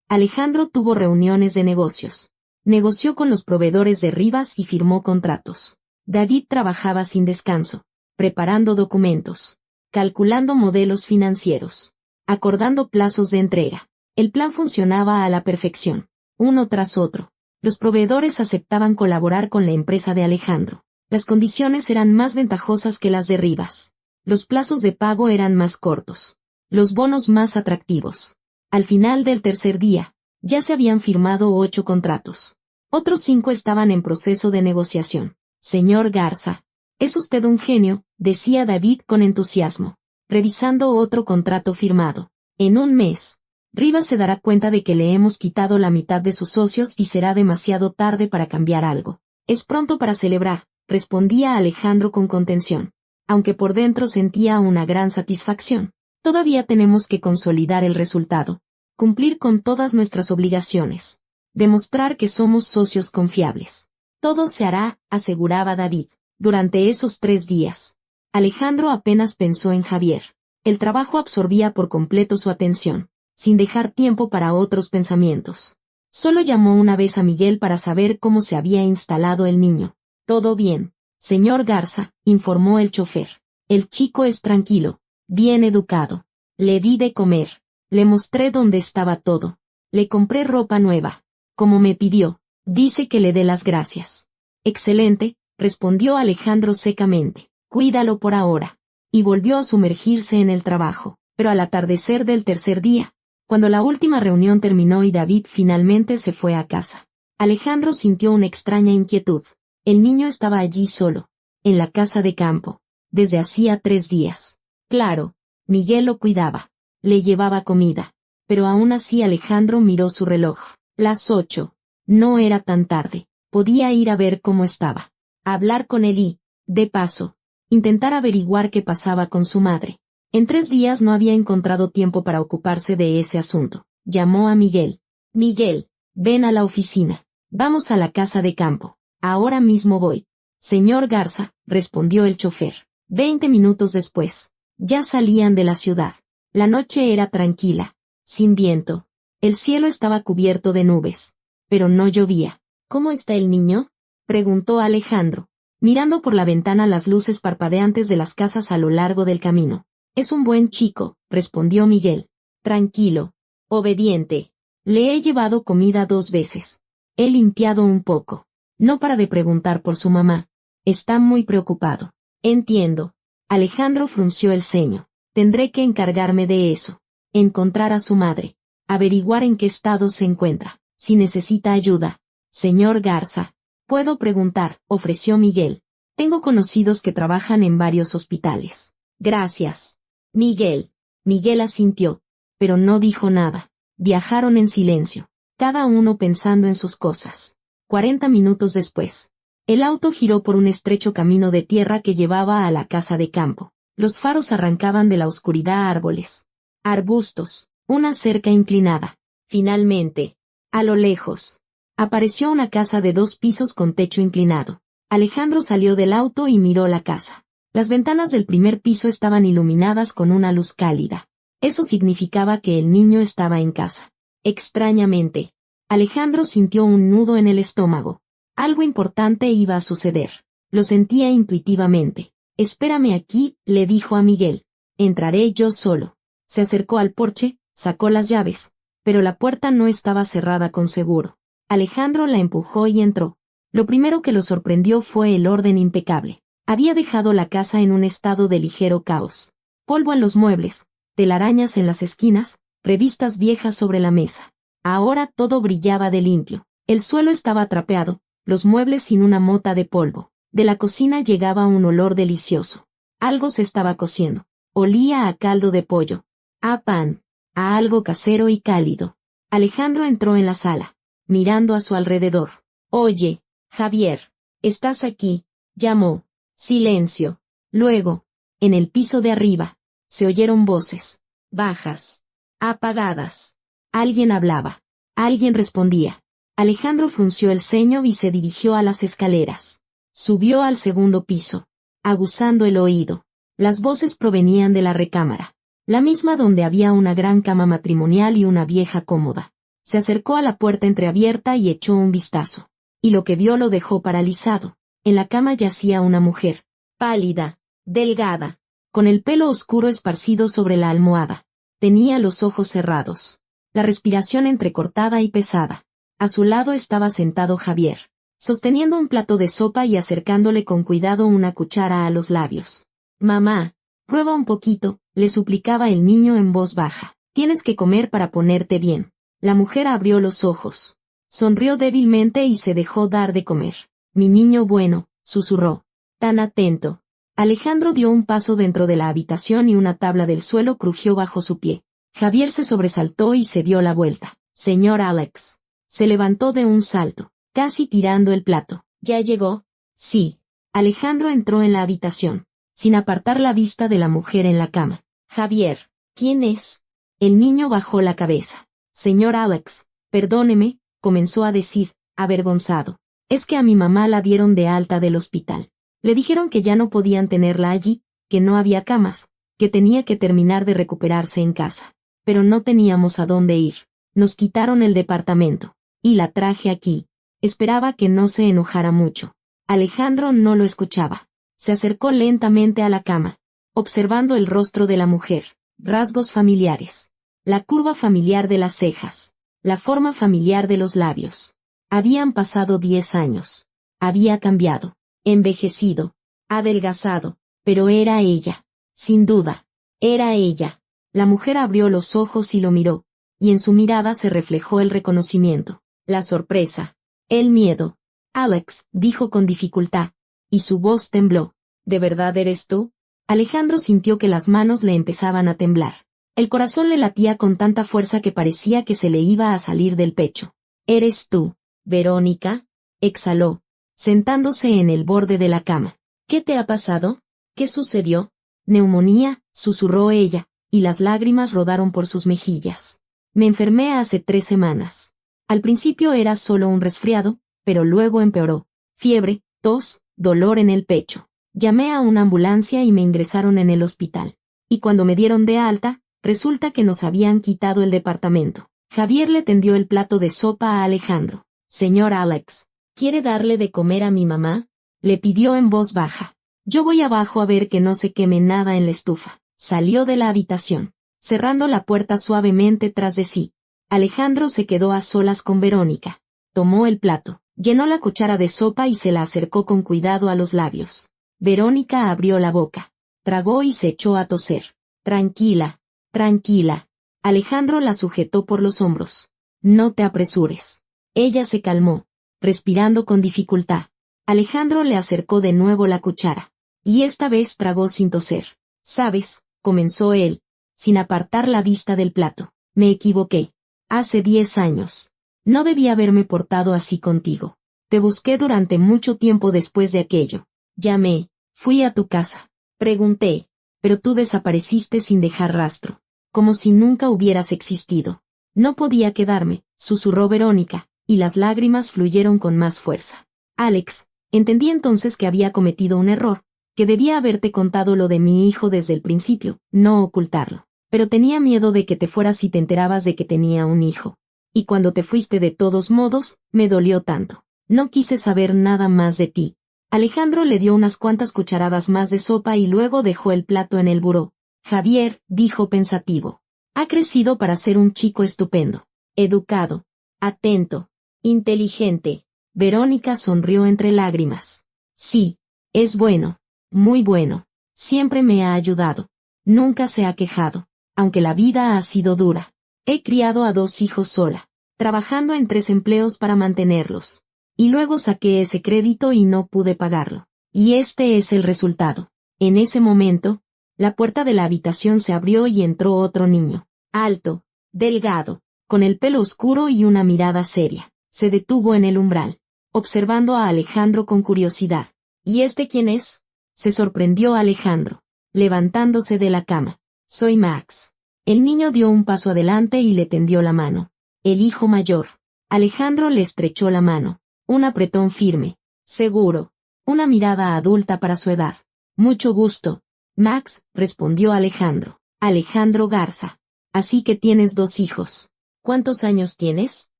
Alejandro tuvo reuniones de negocios. Negoció con los proveedores de Rivas y firmó contratos. David trabajaba sin descanso, preparando documentos, calculando modelos financieros, acordando plazos de entrega. El plan funcionaba a la perfección, uno tras otro. Los proveedores aceptaban colaborar con la empresa de Alejandro. Las condiciones eran más ventajosas que las de Rivas. Los plazos de pago eran más cortos. Los bonos más atractivos. Al final del tercer día, ya se habían firmado 8 contratos. Otros 5 estaban en proceso de negociación. Señor Garza, es usted un genio, decía David con entusiasmo, revisando otro contrato firmado. En un mes, Rivas se dará cuenta de que le hemos quitado la mitad de sus socios y será demasiado tarde para cambiar algo. Es pronto para celebrar, respondía Alejandro con contención, aunque por dentro sentía una gran satisfacción. Todavía tenemos que consolidar el resultado, cumplir con todas nuestras obligaciones, demostrar que somos socios confiables. Todo se hará, aseguraba David. Durante esos 3 días, Alejandro apenas pensó en Javier. El trabajo absorbía por completo su atención, sin dejar tiempo para otros pensamientos. Solo llamó una vez a Miguel para saber cómo se había instalado el niño. Todo bien, señor Garza, informó el chofer. El chico es tranquilo, bien educado. Le di de comer, le mostré dónde estaba todo. Le compré ropa nueva, como me pidió. Dice que le dé las gracias. Excelente, respondió Alejandro secamente. Cuídalo por ahora. Y volvió a sumergirse en el trabajo. Pero al atardecer del tercer día, cuando la última reunión terminó y David finalmente se fue a casa, Alejandro sintió una extraña inquietud. El niño estaba allí solo, en la casa de campo, desde hacía 3 días. Claro, Miguel lo cuidaba, le llevaba comida, pero aún así Alejandro miró su reloj. Las 8. No era tan tarde. Podía ir a ver cómo estaba, hablar con él y, de paso, intentar averiguar qué pasaba con su madre. En 3 días no había encontrado tiempo para ocuparse de ese asunto. Llamó a Miguel. Miguel, ven a la oficina. Vamos a la casa de campo. Ahora mismo voy. Señor Garza, respondió el chofer. 20 minutos después, ya salían de la ciudad. La noche era tranquila, sin viento. El cielo estaba cubierto de nubes, pero no llovía. ¿Cómo está el niño?, preguntó Alejandro, mirando por la ventana las luces parpadeantes de las casas a lo largo del camino. Es un buen chico, respondió Miguel. Tranquilo, obediente. Le he llevado comida 2 veces. He limpiado un poco. No para de preguntar por su mamá. Está muy preocupado. Entiendo. Alejandro frunció el ceño. Tendré que encargarme de eso. Encontrar a su madre. Averiguar en qué estado se encuentra. Si necesita ayuda. Señor Garza. Puedo preguntar, ofreció Miguel. Tengo conocidos que trabajan en varios hospitales. Gracias. Miguel. Miguel asintió, pero no dijo nada. Viajaron en silencio, cada uno pensando en sus cosas. 40 minutos después, el auto giró por un estrecho camino de tierra que llevaba a la casa de campo. Los faros arrancaban de la oscuridad árboles, arbustos, una cerca inclinada. Finalmente, a lo lejos, apareció una casa de 2 pisos con techo inclinado. Alejandro salió del auto y miró la casa. Las ventanas del primer piso estaban iluminadas con una luz cálida. Eso significaba que el niño estaba en casa. Extrañamente, Alejandro sintió un nudo en el estómago. Algo importante iba a suceder. Lo sentía intuitivamente. Espérame aquí, le dijo a Miguel. Entraré yo solo. Se acercó al porche, sacó las llaves, pero la puerta no estaba cerrada con seguro. Alejandro la empujó y entró. Lo primero que lo sorprendió fue el orden impecable. Había dejado la casa en un estado de ligero caos. Polvo en los muebles, telarañas en las esquinas, revistas viejas sobre la mesa. Ahora todo brillaba de limpio. El suelo estaba trapeado, los muebles sin una mota de polvo. De la cocina llegaba un olor delicioso. Algo se estaba cociendo. Olía a caldo de pollo, a pan, a algo casero y cálido. Alejandro entró en la sala, mirando a su alrededor. Oye, Javier, ¿estás aquí?, llamó. Silencio. Luego, en el piso de arriba, se oyeron voces, bajas, apagadas. Alguien hablaba. Alguien respondía. Alejandro frunció el ceño y se dirigió a las escaleras. Subió al segundo piso, aguzando el oído. Las voces provenían de la recámara, la misma donde había una gran cama matrimonial y una vieja cómoda. Se acercó a la puerta entreabierta y echó un vistazo. Y lo que vio lo dejó paralizado. En la cama yacía una mujer, pálida, delgada, con el pelo oscuro esparcido sobre la almohada. Tenía los ojos cerrados, la respiración entrecortada y pesada. A su lado estaba sentado Javier, sosteniendo un plato de sopa y acercándole con cuidado una cuchara a los labios. «Mamá, prueba un poquito», le suplicaba el niño en voz baja. «Tienes que comer para ponerte bien». La mujer abrió los ojos, sonrió débilmente y se dejó dar de comer. «Mi niño bueno», susurró. «Tan atento». Alejandro dio un paso dentro de la habitación y una tabla del suelo crujió bajo su pie. Javier se sobresaltó y se dio la vuelta. «Señor Alex». Se levantó de un salto, casi tirando el plato. «¿Ya llegó?» «Sí». Alejandro entró en la habitación, sin apartar la vista de la mujer en la cama. «Javier, ¿quién es?» El niño bajó la cabeza. «Señor Alex, perdóneme», comenzó a decir, avergonzado. «Es que a mi mamá la dieron de alta del hospital. Le dijeron que ya no podían tenerla allí, que no había camas, que tenía que terminar de recuperarse en casa. Pero no teníamos a dónde ir. Nos quitaron el departamento. Y la traje aquí». Esperaba que no se enojara mucho. Alejandro no lo escuchaba. Se acercó lentamente a la cama, observando el rostro de la mujer, rasgos familiares, la curva familiar de las cejas, la forma familiar de los labios. Habían pasado 10 años. Había cambiado, envejecido, adelgazado, pero era ella. Sin duda, era ella. La mujer abrió los ojos y lo miró, y en su mirada se reflejó el reconocimiento, la sorpresa, el miedo. «Alex», dijo con dificultad, y su voz tembló. «¿De verdad eres tú?» Alejandro sintió que las manos le empezaban a temblar. El corazón le latía con tanta fuerza que parecía que se le iba a salir del pecho. «¿Eres tú, Verónica?», exhaló, sentándose en el borde de la cama. «¿Qué te ha pasado? ¿Qué sucedió?» «Neumonía», susurró ella, y las lágrimas rodaron por sus mejillas. «Me enfermé hace 3 semanas. Al principio era solo un resfriado, pero luego empeoró. Fiebre, tos, dolor en el pecho. Llamé a una ambulancia y me ingresaron en el hospital. Y cuando me dieron de alta, resulta que nos habían quitado el departamento». Javier le tendió el plato de sopa a Alejandro. «Señor Alex, ¿quiere darle de comer a mi mamá?», le pidió en voz baja. «Yo voy abajo a ver que no se queme nada en la estufa». Salió de la habitación, cerrando la puerta suavemente tras de sí. Alejandro se quedó a solas con Verónica. Tomó el plato, llenó la cuchara de sopa y se la acercó con cuidado a los labios. Verónica abrió la boca, tragó y se echó a toser. «Tranquila, tranquila». Alejandro la sujetó por los hombros. «No te apresures». Ella se calmó, respirando con dificultad. Alejandro le acercó de nuevo la cuchara, y esta vez tragó sin toser. «¿Sabes?», comenzó él, sin apartar la vista del plato. «Me equivoqué. Hace 10 años. No debí haberme portado así contigo. Te busqué durante mucho tiempo después de aquello. Llamé, fui a tu casa, pregunté, pero tú desapareciste sin dejar rastro, como si nunca hubieras existido. No podía quedarme», susurró Verónica, y las lágrimas fluyeron con más fuerza. «Alex, entendí entonces que había cometido un error, que debía haberte contado lo de mi hijo desde el principio, no ocultarlo. Pero tenía miedo de que te fueras si te enterabas de que tenía un hijo. Y cuando te fuiste de todos modos, me dolió tanto. No quise saber nada más de ti». Alejandro le dio unas cuantas cucharadas más de sopa y luego dejó el plato en el buró. «Javier», dijo pensativo, «ha crecido para ser un chico estupendo, educado, atento, inteligente». Verónica sonrió entre lágrimas. «Sí, es bueno, muy bueno. Siempre me ha ayudado. Nunca se ha quejado, aunque la vida ha sido dura. He criado a 2 hijos sola, trabajando en 3 empleos para mantenerlos. Y luego saqué ese crédito y no pude pagarlo. Y este es el resultado». En ese momento, la puerta de la habitación se abrió y entró otro niño, alto, delgado, con el pelo oscuro y una mirada seria. Se detuvo en el umbral, observando a Alejandro con curiosidad. «¿Y este quién es?», se sorprendió Alejandro, levantándose de la cama. «Soy Max». El niño dio un paso adelante y le tendió la mano. «El hijo mayor». Alejandro le estrechó la mano. Un apretón firme. Seguro. Una mirada adulta para su edad. Mucho gusto. Max, respondió Alejandro. Alejandro Garza. Así que tienes 2 hijos. ¿Cuántos años tienes?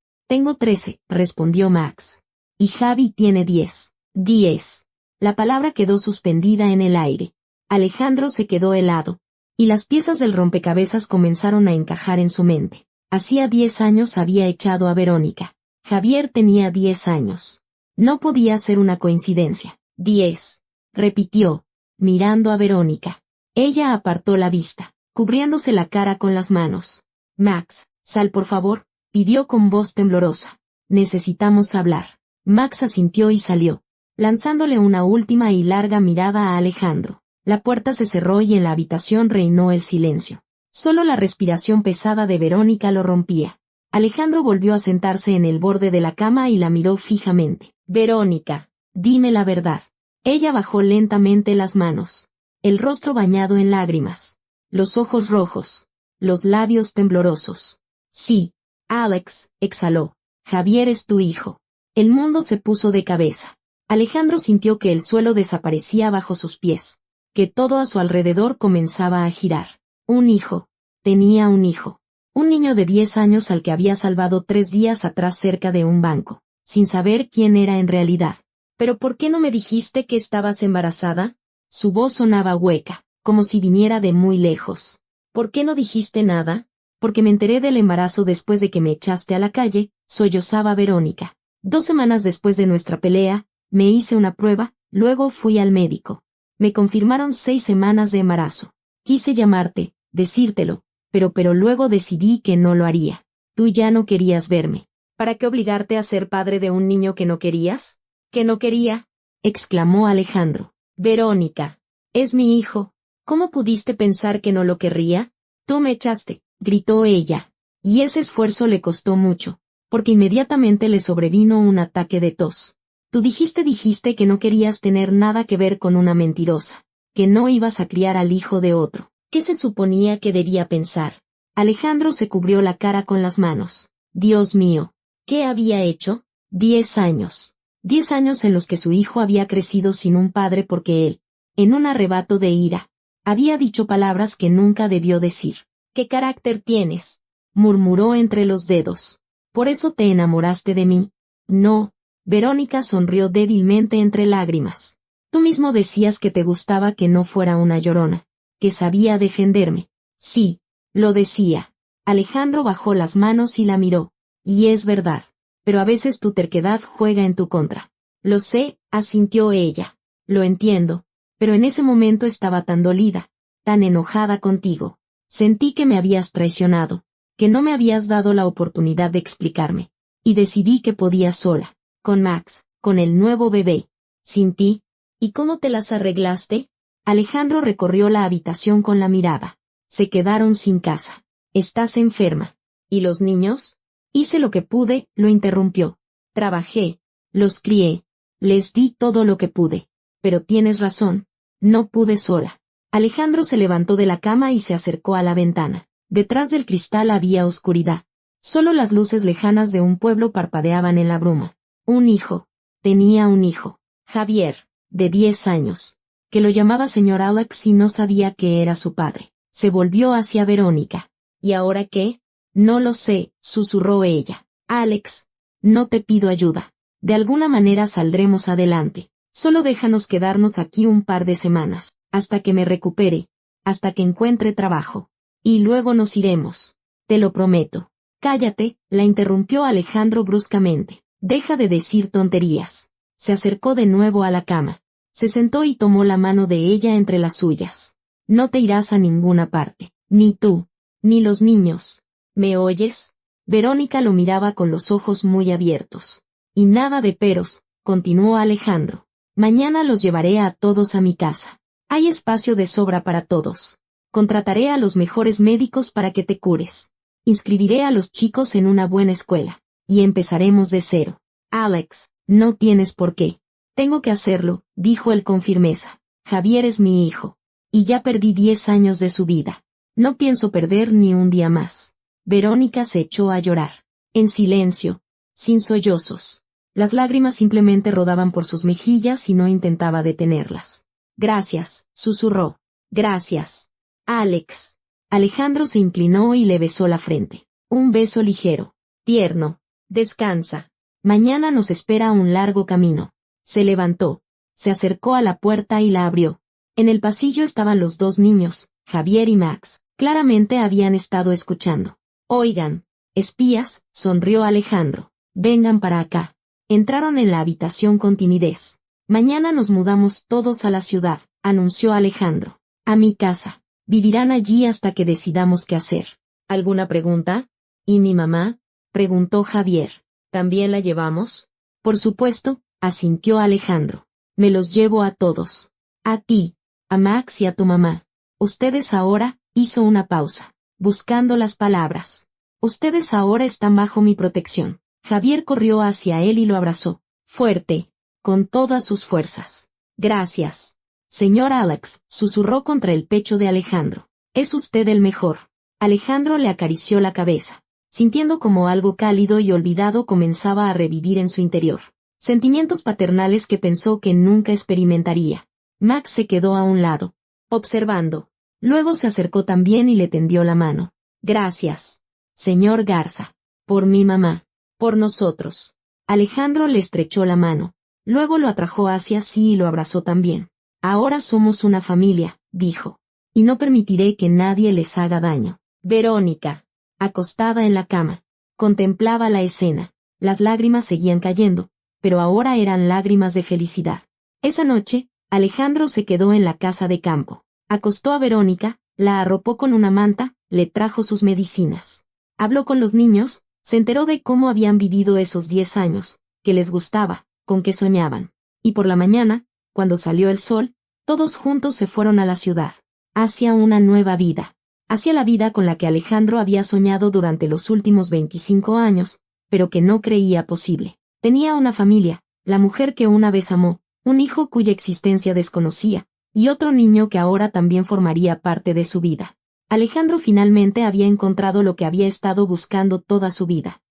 Tengo 13, respondió Max. Y Javi tiene 10. 10. La palabra quedó suspendida en el aire. Alejandro se quedó helado. Y las piezas del rompecabezas comenzaron a encajar en su mente. Hacía 10 años había echado a Verónica. Javier tenía 10 años. No podía ser una coincidencia. 10. Repitió, mirando a Verónica. Ella apartó la vista, cubriéndose la cara con las manos. Max, sal por favor, pidió con voz temblorosa. Necesitamos hablar. Max asintió y salió, lanzándole una última y larga mirada a Alejandro. La puerta se cerró y en la habitación reinó el silencio. Solo la respiración pesada de Verónica lo rompía. Alejandro volvió a sentarse en el borde de la cama y la miró fijamente. Verónica, dime la verdad. Ella bajó lentamente las manos. El rostro bañado en lágrimas. Los ojos rojos. Los labios temblorosos. Sí. Alex, exhaló. Javier es tu hijo. El mundo se puso de cabeza. Alejandro sintió que el suelo desaparecía bajo sus pies. Que todo a su alrededor comenzaba a girar. Un hijo. Tenía un hijo. Un niño de 10 años al que había salvado 3 días atrás cerca de un banco, sin saber quién era en realidad. ¿Pero por qué no me dijiste que estabas embarazada? Su voz sonaba hueca, como si viniera de muy lejos. ¿Por qué no dijiste nada? Porque me enteré del embarazo después de que me echaste a la calle, sollozaba Verónica. 2 semanas después de nuestra pelea, me hice una prueba, luego fui al médico. Me confirmaron 6 semanas de embarazo. Quise llamarte, decírtelo, pero luego decidí que no lo haría. Tú ya no querías verme. ¿Para qué obligarte a ser padre de un niño que no querías? ¿Que no quería? Exclamó Alejandro. Verónica, es mi hijo. ¿Cómo pudiste pensar que no lo querría? Tú me echaste, gritó ella. Y ese esfuerzo le costó mucho, porque inmediatamente le sobrevino un ataque de tos. Tú dijiste que no querías tener nada que ver con una mentirosa, que no ibas a criar al hijo de otro. ¿Qué se suponía que debía pensar? Alejandro se cubrió la cara con las manos. Dios mío, ¿qué había hecho? 10 años. 10 años en los que su hijo había crecido sin un padre porque él, en un arrebato de ira, había dicho palabras que nunca debió decir. ¿Qué carácter tienes? Murmuró entre los dedos. ¿Por eso te enamoraste de mí? No. Verónica sonrió débilmente entre lágrimas. Tú mismo decías que te gustaba que no fuera una llorona, que sabía defenderme. Sí, lo decía. Alejandro bajó las manos y la miró. Y es verdad. Pero a veces tu terquedad juega en tu contra. Lo sé, asintió ella. Lo entiendo. Pero en ese momento estaba tan dolida, tan enojada contigo. Sentí que me habías traicionado, que no me habías dado la oportunidad de explicarme. Y decidí que podía sola, con Max, con el nuevo bebé. Sin ti. ¿Y cómo te las arreglaste? Alejandro recorrió la habitación con la mirada. Se quedaron sin casa. Estás enferma. ¿Y los niños? Hice lo que pude, lo interrumpió. Trabajé, los crié, les di todo lo que pude. Pero tienes razón, no pude sola. Alejandro se levantó de la cama y se acercó a la ventana. Detrás del cristal había oscuridad. Solo las luces lejanas de un pueblo parpadeaban en la bruma. Un hijo. Tenía un hijo. Javier, de 10 años. Que lo llamaba señor Alex y no sabía que era su padre. Se volvió hacia Verónica. ¿Y ahora qué? No lo sé, susurró ella. Alex, no te pido ayuda. De alguna manera saldremos adelante. Solo déjanos quedarnos aquí un par de semanas, hasta que me recupere, hasta que encuentre trabajo. Y luego nos iremos. Te lo prometo. Cállate, la interrumpió Alejandro bruscamente. Deja de decir tonterías. Se acercó de nuevo a la cama. Se sentó y tomó la mano de ella entre las suyas. No te irás a ninguna parte. Ni tú, ni los niños. ¿Me oyes? Verónica lo miraba con los ojos muy abiertos. Y nada de peros, continuó Alejandro. Mañana los llevaré a todos a mi casa. Hay espacio de sobra para todos. Contrataré a los mejores médicos para que te cures. Inscribiré a los chicos en una buena escuela. Y empezaremos de cero. Alex, no tienes por qué. Tengo que hacerlo, dijo él con firmeza. Javier es mi hijo. Y ya perdí 10 años de su vida. No pienso perder ni un día más. Verónica se echó a llorar. En silencio. sin sollozos. Las lágrimas simplemente rodaban por sus mejillas y no intentaba detenerlas. Gracias, susurró. Gracias. Alex. Alejandro se inclinó y le besó la frente. Un beso ligero, tierno. Descansa. Mañana nos espera un largo camino. Se levantó. Se acercó a la puerta y la abrió. En el pasillo estaban los dos niños, Javier y Max. Claramente habían estado escuchando. Oigan, espías, sonrió Alejandro. Vengan para acá. Entraron en la habitación con timidez. Mañana nos mudamos todos a la ciudad, anunció Alejandro. A mi casa. Vivirán allí hasta que decidamos qué hacer. ¿Alguna pregunta? ¿Y mi mamá? Preguntó Javier. ¿También la llevamos? Por supuesto, asintió Alejandro. Me los llevo a todos. A ti, a Max y a tu mamá. Ustedes ahora, hizo una pausa, buscando las palabras. Ustedes ahora están bajo mi protección. Javier corrió hacia él y lo abrazó. Fuerte, con todas sus fuerzas. Gracias. Señor Alex, susurró contra el pecho de Alejandro. Es usted el mejor. Alejandro le acarició la cabeza, sintiendo como algo cálido y olvidado comenzaba a revivir en su interior. Sentimientos paternales que pensó que nunca experimentaría. Max se quedó a un lado, observando. Luego se acercó también y le tendió la mano. Gracias, señor Garza. Por mi mamá. Por nosotros. Alejandro le estrechó la mano. Luego lo atrajo hacia sí y lo abrazó también. Ahora somos una familia, dijo. Y no permitiré que nadie les haga daño. Verónica, acostada en la cama, contemplaba la escena. Las lágrimas seguían cayendo, pero ahora eran lágrimas de felicidad. Esa noche, Alejandro se quedó en la casa de campo. Acostó a Verónica, la arropó con una manta, le trajo sus medicinas. Habló con los niños, se enteró de cómo habían vivido esos 10 años, qué les gustaba, con qué soñaban. Y por la mañana, cuando salió el sol, todos juntos se fueron a la ciudad, hacia una nueva vida, hacia la vida con la que Alejandro había soñado durante los últimos 25 años, pero que no creía posible. Tenía una familia, la mujer que una vez amó, un hijo cuya existencia desconocía, y otro niño que ahora también formaría parte de su vida. Alejandro finalmente había encontrado lo que había estado buscando toda su vida.